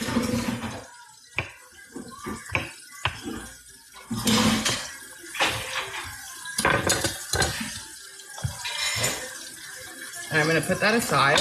And I'm going to put that aside.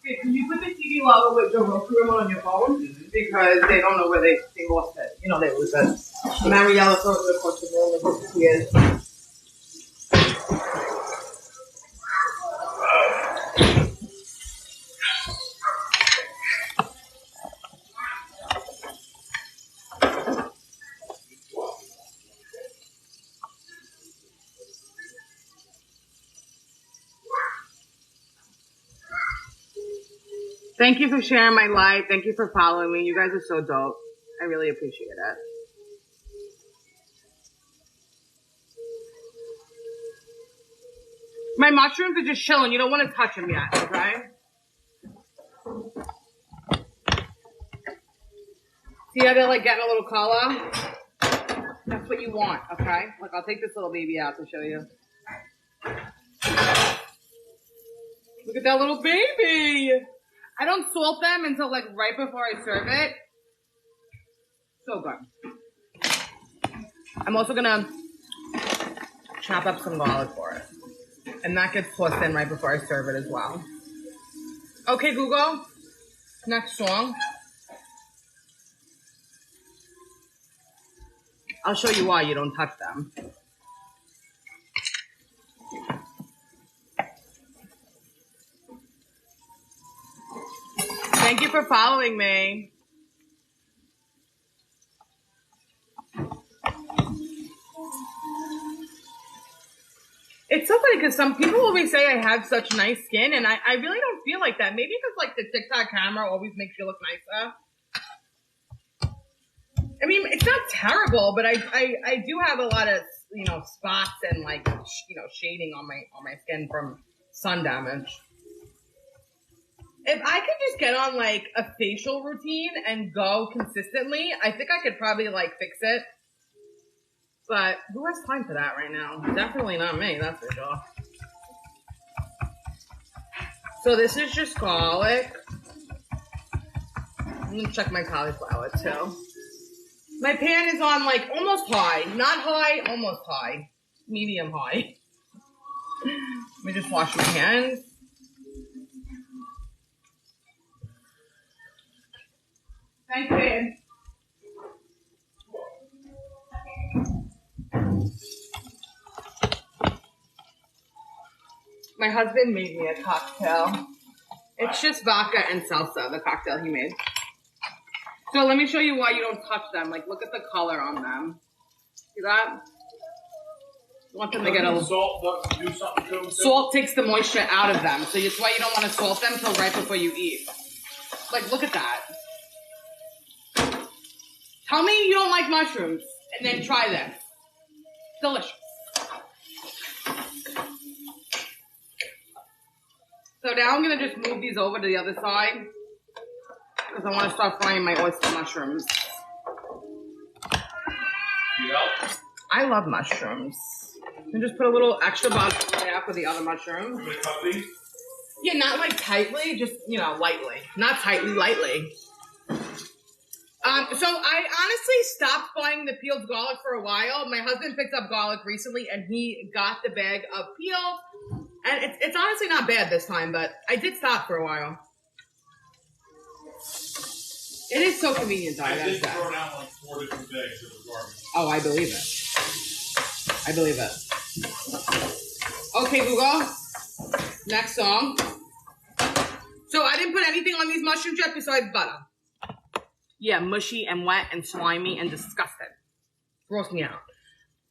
Okay, can you put the TV level with the Roku remote on your phone? Because they don't know where they lost it. They lose it. Mariella throws it across the room and disappears. Thank you for sharing my life. Thank you for following me. You guys are so dope. I really appreciate it. My mushrooms are just chilling. You don't want to touch them yet, okay? See how they're like getting a little color? That's what you want, okay? Look, I'll take this little baby out to show you. Look at that little baby. I don't salt them until like right before I serve it. So good. I'm also gonna chop up some garlic for it. And that gets tossed in right before I serve it as well. Okay, Google. Next song. I'll show you why you don't touch them. Thank you for following me. It's so funny because some people always say I have such nice skin, and I really don't feel like that. Maybe because like the TikTok camera always makes you look nicer. I mean, it's not terrible, but I do have a lot of, you know, spots and like, you know, shading on my skin from sun damage. If I could just get on like a facial routine and go consistently, I think I could probably like fix it. But who has time for that right now? Definitely not me, that's for sure. So this is just garlic. I'm gonna check my cauliflower too. My pan is on like almost high. Not high, almost high. Medium high. Let me just wash my hands. Thanks, babe. My husband made me a cocktail. It's just vodka and salsa, the cocktail he made. So let me show you why you don't touch them. Like, look at the color on them. See that? You want them to get a little... Salt do something to them? Salt takes the moisture out of them. So that's why you don't want to salt them until right before you eat. Like, look at that. Tell me you don't like mushrooms, and then try this. Delicious. So now I'm going to just move these over to the other side because I want to start frying my oyster mushrooms. Yeah. I love mushrooms. And just put a little extra butter there for the other mushrooms. You gonna cut these? Yeah, not like tightly, just, you know, lightly. Not tightly, lightly. So I honestly stopped buying the peeled garlic for a while. My husband picked up garlic recently, and he got the bag of peeled. And it's honestly not bad this time, but I did stop for a while. It is so convenient, though. I did throw down like 4 different bags of garbage. Oh, I believe it. I believe it. Okay, Google. Next song. So I didn't put anything on these mushrooms yet besides butter. Yeah, mushy and wet and slimy and disgusting. Gross me out.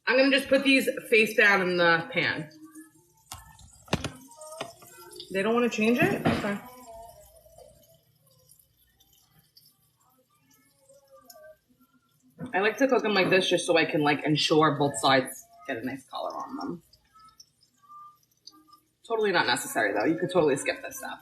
I'm going to just put these face down in the pan. They don't want to change it? Okay. I like to cook them like this just so I can like ensure both sides get a nice color on them. Totally not necessary though. You could totally skip this step.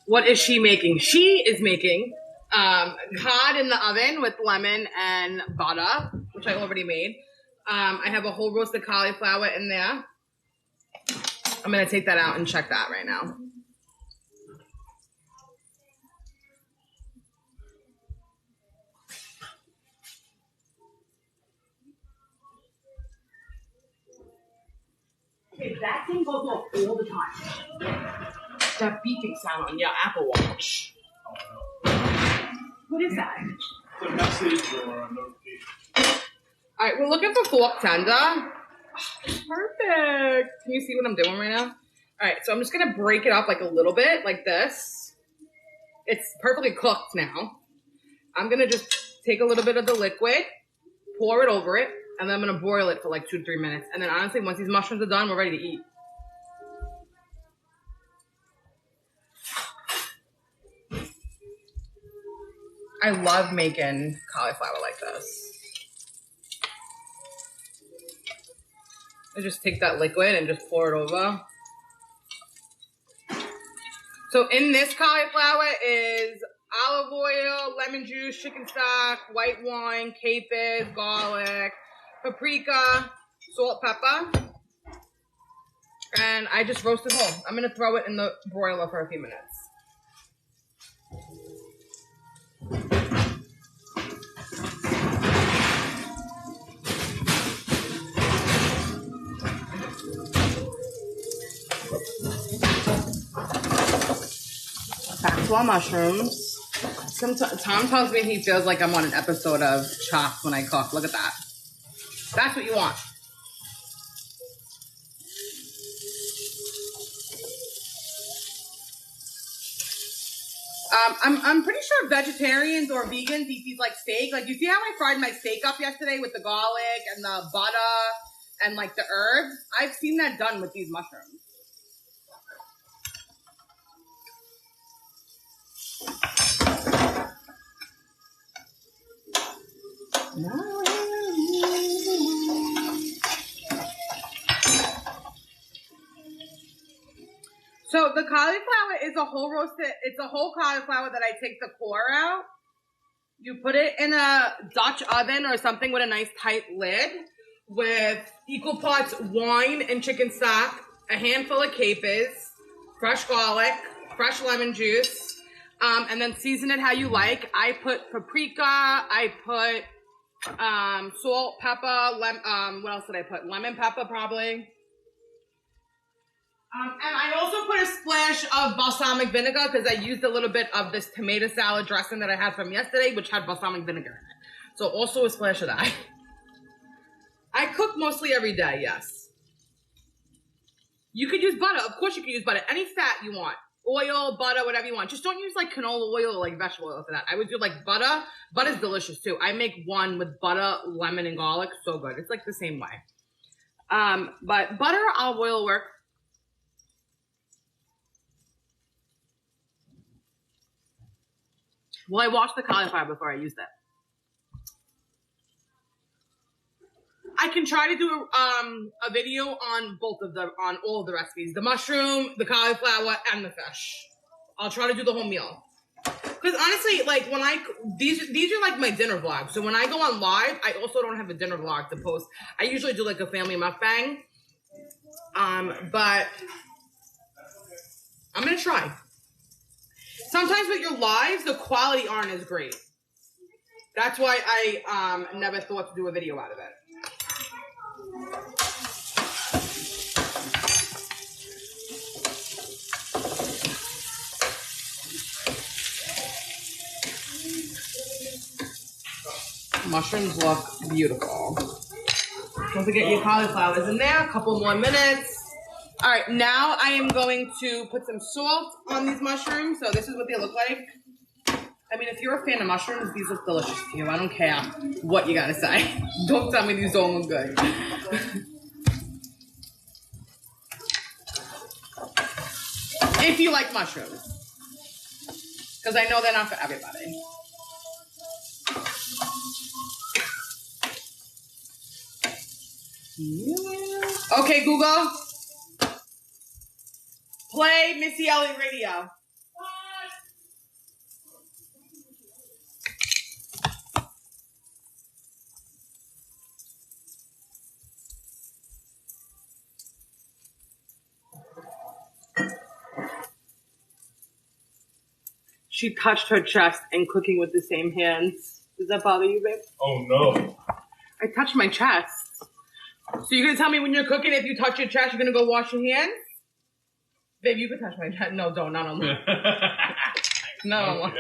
What is she making? She is making cod in the oven with lemon and butter, which I already made. I have a whole roasted cauliflower in there. I'm going to take that out and check that right now. Okay, that thing goes off all the time. That beeping sound on your Apple Watch. What is that? The message or a notification. All right, we're looking for fork tender. Oh, perfect. Can you see what I'm doing right now? All right, so I'm just going to break it up like a little bit, like this. It's perfectly cooked now. I'm going to just take a little bit of the liquid, pour it over it, and then I'm going to boil it for like 2 to 3 minutes. And then honestly, once these mushrooms are done, we're ready to eat. I love making cauliflower like this. I just take that liquid and just pour it over. So in this cauliflower is olive oil, lemon juice, chicken stock, white wine, capers, garlic, paprika, salt, pepper. And I just roast it whole. I'm going to throw it in the broiler for a few minutes. 4 mushrooms. Tom tells me he feels like I'm on an episode of Chopped when I cook. Look at that. That's what you want. I'm pretty sure vegetarians or vegans eat these like steak. Like, you see how I fried my steak up yesterday with the garlic and the butter and like the herbs? I've seen that done with these mushrooms. So the cauliflower is a whole roasted, it's a whole cauliflower that I take the core out. You put it in a Dutch oven or something with a nice tight lid with equal parts wine and chicken stock, a handful of capers, fresh garlic, fresh lemon juice, and then season it how you like. I put paprika, I put salt, pepper, what else did I put? Lemon pepper probably. And I also put a splash of balsamic vinegar because I used a little bit of this tomato salad dressing that I had from yesterday, which had balsamic vinegar in it. So also a splash of that. I cook mostly every day, yes. You could use butter. Of course you can use butter. Any fat you want. Oil, butter, whatever you want. Just don't use like canola oil or like vegetable oil for that. I would do like butter. Butter's delicious too. I make one with butter, lemon, and garlic. So good. It's like the same way. But butter, olive oil work. Well, I washed the cauliflower before I used it. I can try to do a video on on all of the recipes. The mushroom, the cauliflower, and the fish. I'll try to do the whole meal. Because honestly, like when these are like my dinner vlogs. So when I go on live, I also don't have a dinner vlog to post. I usually do like a family mukbang. But I'm going to try. Sometimes with your lives, the quality aren't as great. That's why I never thought to do a video out of it. Mushrooms look beautiful. Don't forget your cauliflowers in there. A couple more minutes. All right, now I am going to put some salt on these mushrooms. So this is what they look like. I mean, if you're a fan of mushrooms, these look delicious to you. I don't care what you gotta say. Don't tell me these don't look good. If you like mushrooms. Because I know they're not for everybody. Okay, Google. Play Missy Elliott Radio. She touched her chest and cooking with the same hands. Does that bother you, babe? Oh, no. I touched my chest. So you're going to tell me when you're cooking, if you touch your chest, you're going to go wash your hands? Babe, you can touch my chest. No, don't. Not on one. Not on one.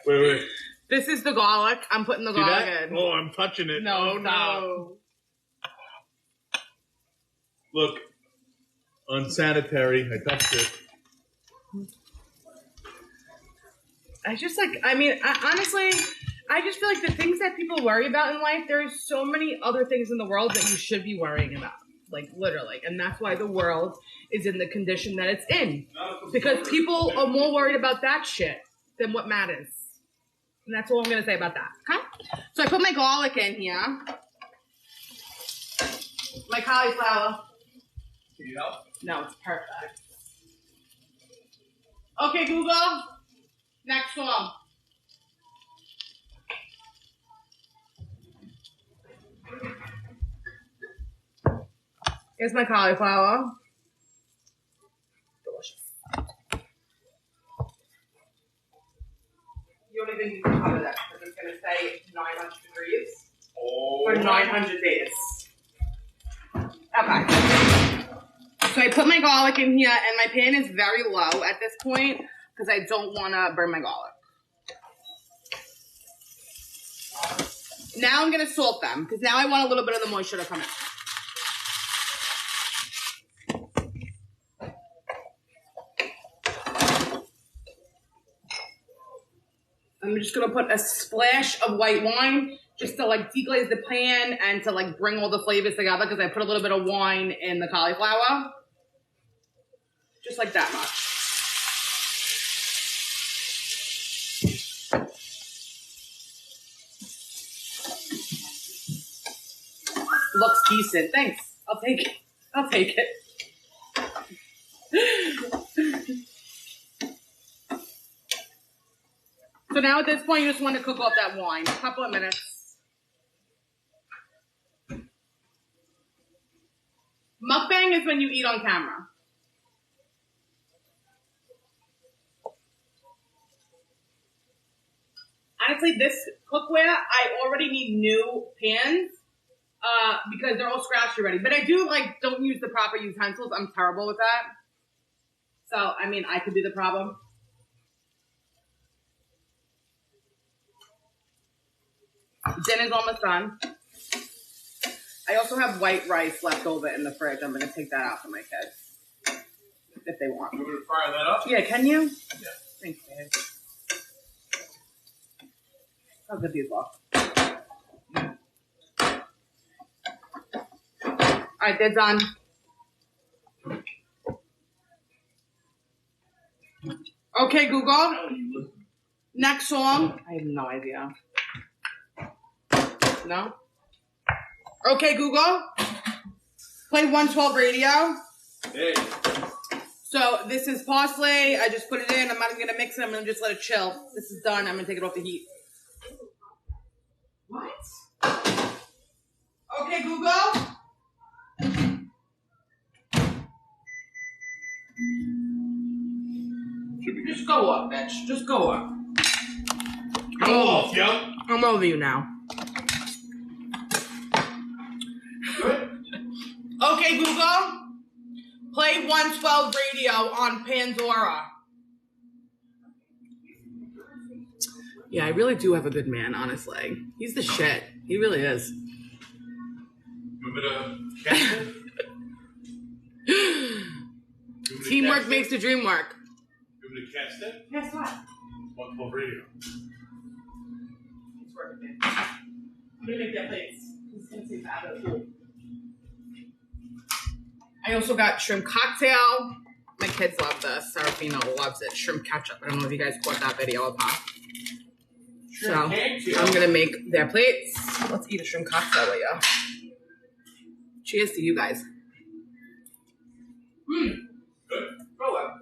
Wait. This is the garlic. I'm putting the garlic in. Oh, I'm touching it. No, oh, no. Look. Unsanitary. I touched it. Honestly, I just feel like the things that people worry about in life, there are so many other things in the world that you should be worrying about. Like, literally. And that's why the world is in the condition that it's in. Because people are more worried about that shit than what matters. And that's all I'm going to say about that. Okay? So I put my garlic in here. My cauliflower. Can you help? No, it's perfect. Okay, Google. Next one. Here's my cauliflower. Delicious. You don't even need to cover that because it's going to say 900 degrees for 900 days. Okay. So I put my garlic in here, and my pan is very low at this point because I don't want to burn my garlic. Now I'm going to salt them because now I want a little bit of the moisture to come in. I'm just going to put a splash of white wine just to like deglaze the pan and to like bring all the flavors together because I put a little bit of wine in the cauliflower. Just like that much. Looks decent. Thanks. I'll take it. I'll take it. So now at this point, you just want to cook off that wine. A couple of minutes. Mukbang is when you eat on camera. Honestly, this cookware, I already need new pans because they're all scratched already. But I do, like, don't use the proper utensils. I'm terrible with that. So, I mean, I could be the problem. Dinner's almost done. I also have white rice left over in the fridge. I'm going to take that out for my kids if they want. You want me to fire that up? Yeah, can you? Yeah. Thanks, babe. How good these look. Alright, they're done. Okay, Google. Next song. I have no idea. No? Okay, Google. Play 112 radio. Hey. So this is parsley. I just put it in. I'm not even going to mix it. I'm going to just let it chill. This is done. I'm going to take it off the heat. What? Okay, Google. Just go up, bitch. Just go up. Go off, yo. I'm over you now. Good. Okay, Google. Play 112 radio on Pandora. Yeah, I really do have a good man, honestly. He's the shit. He really is. You want me to cast it? Teamwork makes the dream work. You want me to cast it? Guess what? 112 radio. It's working, man. I'm gonna make that plates. It's gonna take out of the pool. I also got shrimp cocktail. My kids love this. Serafina loves it. Shrimp ketchup. I don't know if you guys caught that video of her. So I'm gonna make their plates. Let's eat a shrimp cocktail with you. Cheers to you guys. Good. Roll up.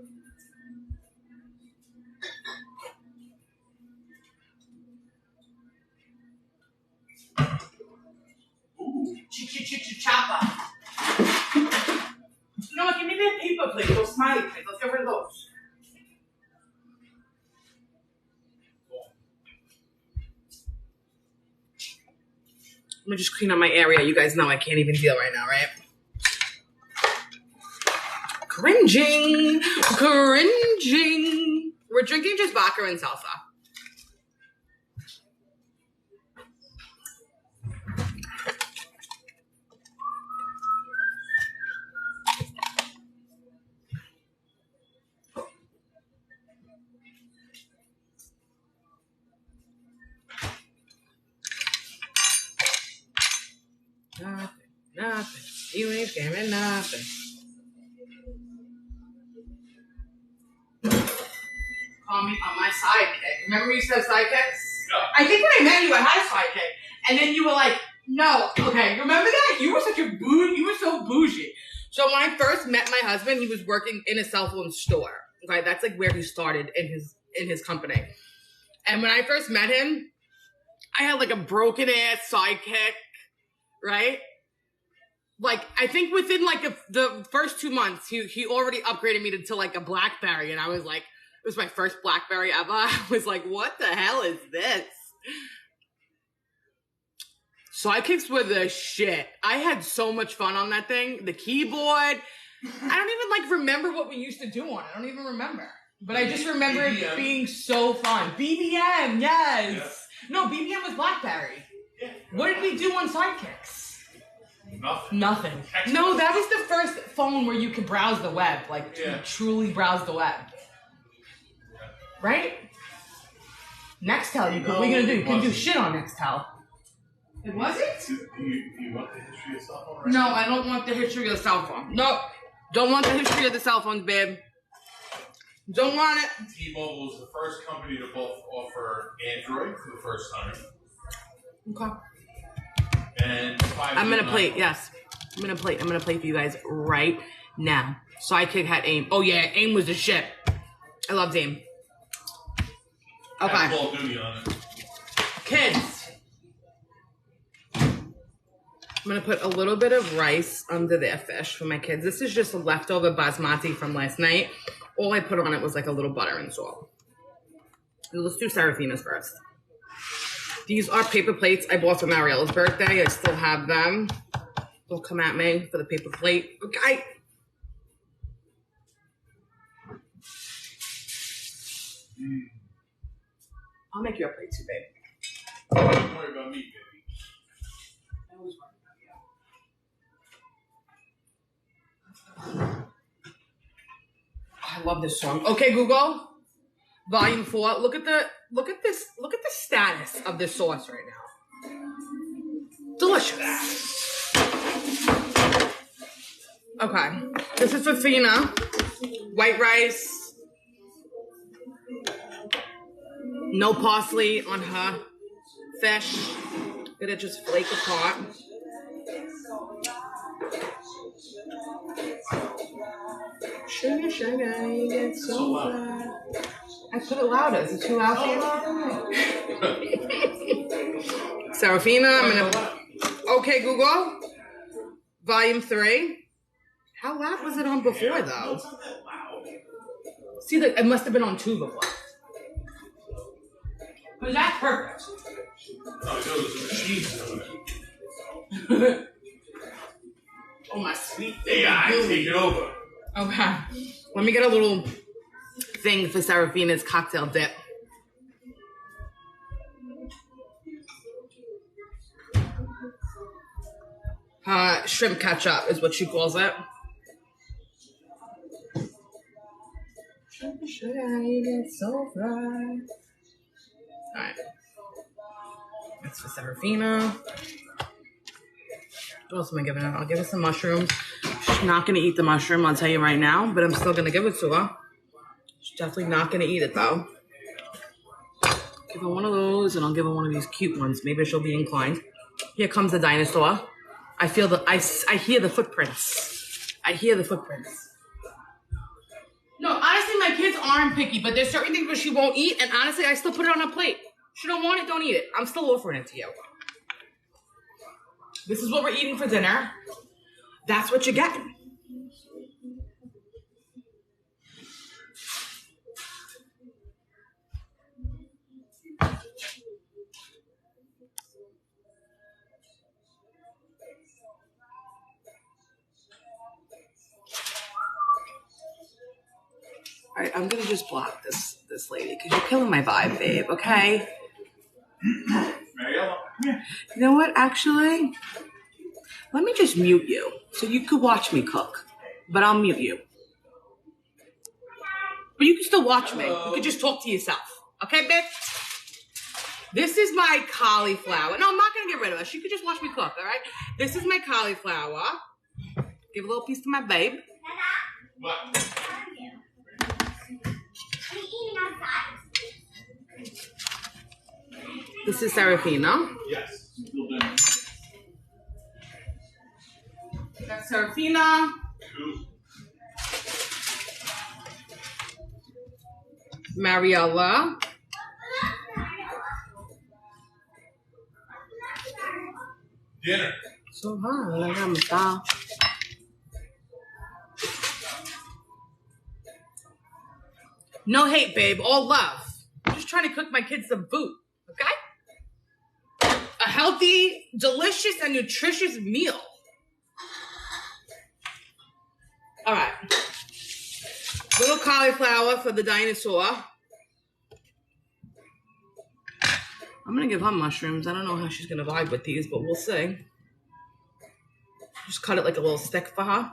Ooh. Chopper. You know what? Give me that paper plate. Those smiley plates. Let's get rid of those. I'm gonna just clean up my area. You guys know I can't even deal right now, right? Cringing. Cringing. We're drinking just vodka and salsa. Nothing. You ain't scamming nothing. Call me on my sidekick. Remember we used to have sidekicks? Yeah. I think when I met you, I had a sidekick. And then you were like, no. Okay, remember that? You were such a bougie. You were so bougie. So when I first met my husband, he was working in a cell phone store. Okay, that's like where he started in his company. And when I first met him, I had like a broken ass sidekick, right? Like, I think within like the first 2 months, he already upgraded me to like a BlackBerry. And I was like, it was my first BlackBerry ever. I was like, what the hell is this? Sidekicks were the shit. I had so much fun on that thing. The keyboard, I don't even like remember what we used to do on it. I don't even remember. But I just remember it BBM. being so fun. BBM, yes. No, BBM was BlackBerry. Yeah. What did we do on Sidekicks? Nothing. No, that was the first phone where you could browse the web. Like, truly browse the web. Right? Nextel, what are you going to do? You can do shit on Nextel. It wasn't? Do you want the history of cell phone right No, I don't want the history of the cell phone. No, don't want the history of the cell phones, babe. Don't want it. T-Mobile was the first company to both offer Android for the first time. Okay. And 5G. I'm gonna play. Yes, I'm gonna play for you guys right now. Sidekick had AIM. Oh yeah, AIM was the shit. I loved AIM. Okay. Had Call of Duty on it. Kids. I'm gonna put a little bit of rice under their fish for my kids. This is just a leftover basmati from last night. All I put on it was like a little butter and salt. Let's do Serafina's first. These are paper plates I bought for Mariella's birthday. I still have them. Don't come at me for the paper plate. Okay. I'll make you a plate too, babe. Don't worry about me, baby. I always worry about you. I love this song. Okay, Google. Volume 4. Look at the status of this sauce right now. Delicious. Okay. This is for Fina. White rice. No parsley on her fish. Gonna just flake apart. Sugar, sugar, you get so bad. I put it louder. Is it too loud for you? Serafina, I'm gonna. Okay, Google. Volume 3. How loud was it on before, though? See, it must have been on 2 before. Was that perfect? Oh, it was a machine. Oh, my sweet AI, take it over. Okay. Let me get a little thing for Serafina's cocktail dip. Shrimp ketchup is what she calls it. Should I get so fly? Alright. That's for Serafina. What else am I giving her? I'll give her some mushrooms. She's not going to eat the mushroom, I'll tell you right now, but I'm still going to give it to her. She's definitely not going to eat it, though. Give her one of those, and I'll give her one of these cute ones. Maybe she'll be inclined. Here comes the dinosaur. I hear the footprints. I hear the footprints. No, honestly, my kids aren't picky, but there's certain things where she won't eat, and honestly, I still put it on her plate. She don't want it, don't eat it. I'm still offering it to you. This is what we're eating for dinner. That's what you're getting. All right, I'm gonna just block this lady because you're killing my vibe, babe. Okay. Mariella? Yeah. You know what? Actually, let me just mute you so you could watch me cook. But I'll mute you. But you can still watch me. You can just talk to yourself. Okay, babe? This is my cauliflower. No, I'm not gonna get rid of her. She could just watch me cook. All right. This is my cauliflower. Give a little piece to my babe. What? Are you eating outside? This is Serafina. Yes. We'll do. That's Serafina. Two. Mariella. Dinner. So hard. No hate, babe. All love. I'm just trying to cook my kids some food, okay? A healthy, delicious, and nutritious meal. All right. Little cauliflower for the dinosaur. I'm going to give her mushrooms. I don't know how she's going to vibe with these, but we'll see. Just cut it like a little stick for her.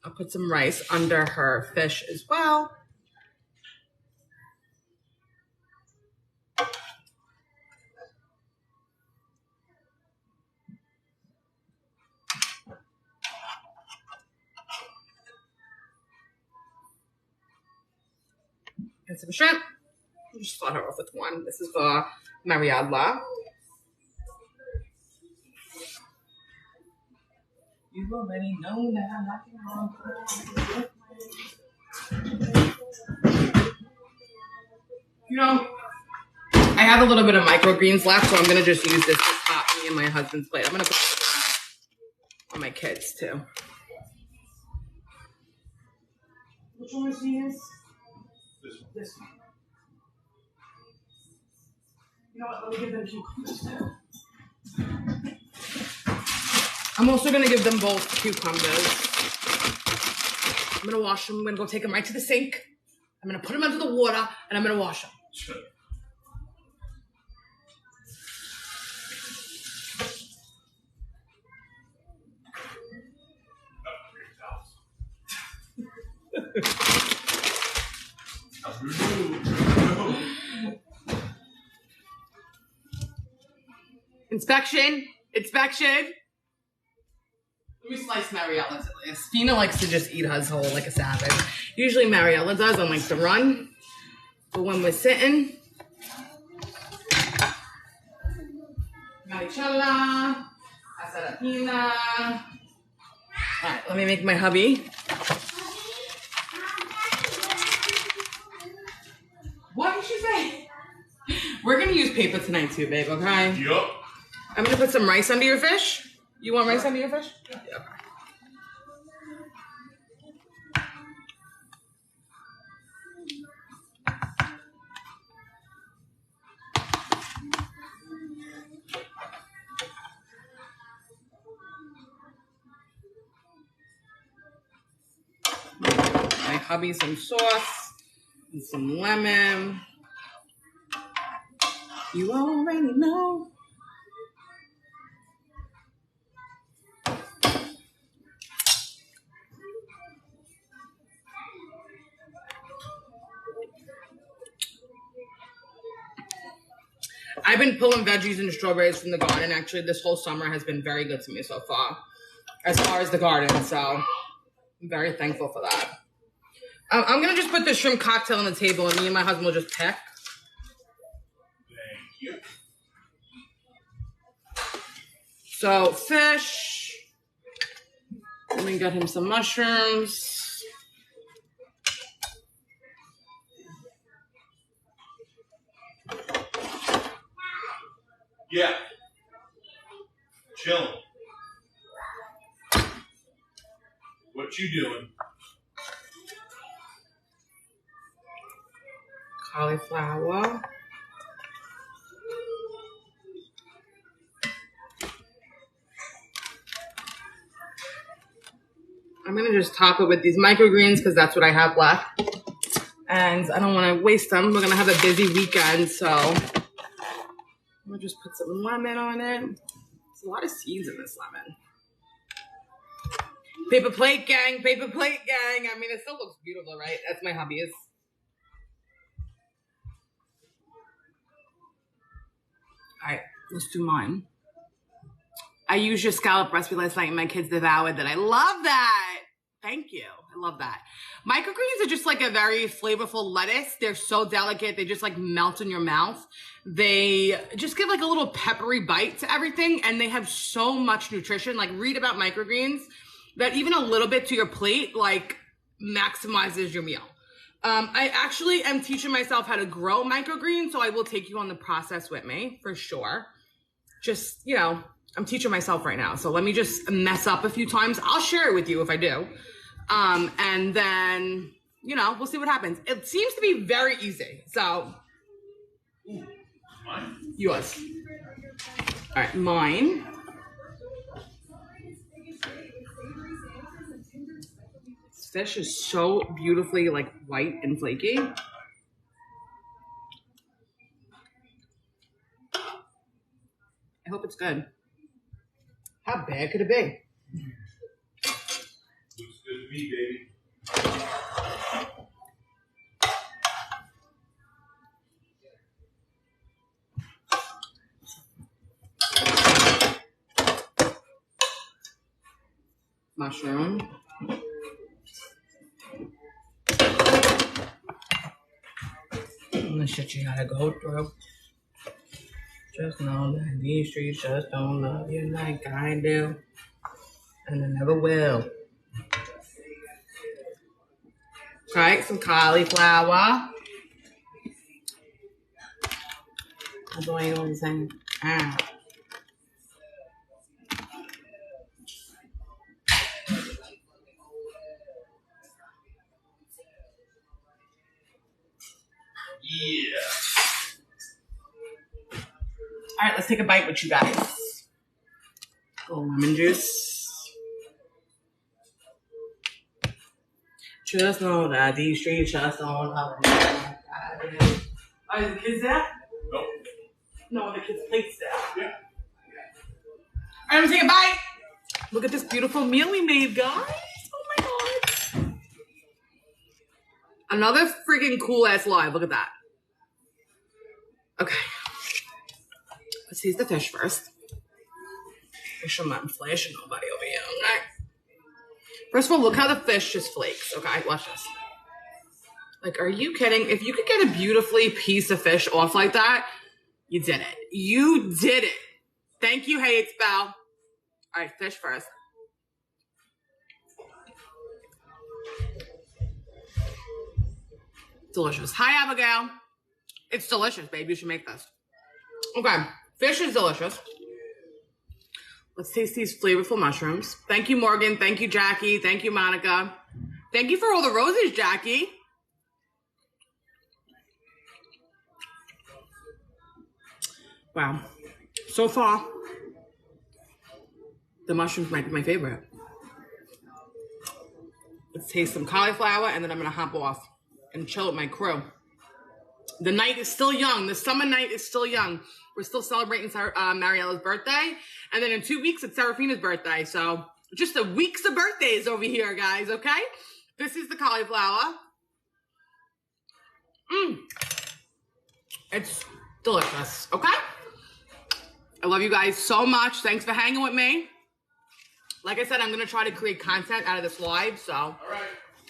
I'll put some rice under her fish as well. And some shrimp. I'll just start her off with one. This is for Mariella. You already know that I'm not You know, I have a little bit of microgreens left, so I'm going to just use this to top me and my husband's plate. I'm going to put it on my kids, too. Which one is this? This one. You know what? Let me give them cucumbers, too. I'm also going to give them both cucumbers. I'm going to wash them. I'm going to go take them right to the sink. I'm going to put them under the water, and I'm going to wash them. Sure. Inspection. Let me slice Mariella's at least. Fina likes to just eat hers whole like a savage. Usually Mariella does and likes to run. But when we're sitting, Maricella, Asarapina. All right, let me make my hubby. What did she say? We're gonna use paper tonight too, babe, okay? Yup. I'm gonna put some rice under your fish. You want rice under your fish? Yeah. Okay. My hubby some sauce and some lemon. You already know. I've been pulling veggies and strawberries from the garden. Actually, this whole summer has been very good to me so far as the garden. So I'm very thankful for that. I'm going to just put the shrimp cocktail on the table, and me and my husband will just pick. Thank you. So fish. Let me get him some mushrooms. Yeah. Chilling. What you doing? Cauliflower. I'm going to just top it with these microgreens because that's what I have left. And I don't want to waste them. We're going to have a busy weekend, so I'm going to just put some lemon on it. There's a lot of seeds in this lemon. Paper plate, gang. Paper plate, gang. I mean, it still looks beautiful, right? That's my hobby. All right, let's do mine. I used your scallop recipe last night and my kids devoured that. I love that. Thank you. I love that. Microgreens are just like a very flavorful lettuce. They're so delicate. They just like melt in your mouth. They just give like a little peppery bite to everything. And they have so much nutrition. Like read about microgreens that even a little bit to your plate like maximizes your meal. I actually am teaching myself how to grow microgreens. So I will take you on the process with me for sure. Just, you know, I'm teaching myself right now. So let me just mess up a few times. I'll share it with you if I do. And then, you know, we'll see what happens. It seems to be very easy. So, Mine? Yours. All right, mine. fish is so beautifully like white and flaky. I hope it's good. How bad could it be? Looks good to me, baby. Mushroom. And the shit you gotta go through. Just know that these streets just don't love you like I do. And they never will. Okay, some cauliflower. I'm doing all the same. Ah. Yeah. All right, let's take a bite with you guys. A little lemon juice. Just know that these streets just don't love me. Are the kids there? Nope. No, the kids' plates there. Yeah. All right, I'm gonna take a bite. Look at this beautiful meal we made, guys. Oh my god. Another freaking cool ass live. Look at that. Okay. Let's taste the fish first. Fish on my flesh and nobody over here, okay? First of all, look how the fish just flakes, okay? Watch this. Like, are you kidding? If you could get a beautifully piece of fish off like that, you did it. You did it. Thank you, Hey It's Belle. All right, fish first. Delicious. Hi, Abigail. It's delicious, babe. You should make this. Okay, fish is delicious. Let's taste these flavorful mushrooms. Thank you, Morgan. Thank you, Jackie. Thank you, Monica. Thank you for all the roses, Jackie. Wow. So far, the mushrooms might be my favorite. Let's taste some cauliflower, and then I'm going to hop off and chill with my crew. The night is still young. The summer night is still young. We're still celebrating Mariella's birthday. And then in 2 weeks, it's Serafina's birthday. So just a weeks of birthdays over here, guys, okay? This is the cauliflower. It's delicious, okay? I love you guys so much. Thanks for hanging with me. Like I said, I'm going to try to create content out of this live. So All right.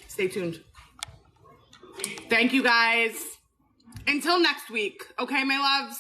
stay tuned. Thank you, guys. Until next week. Okay, my loves?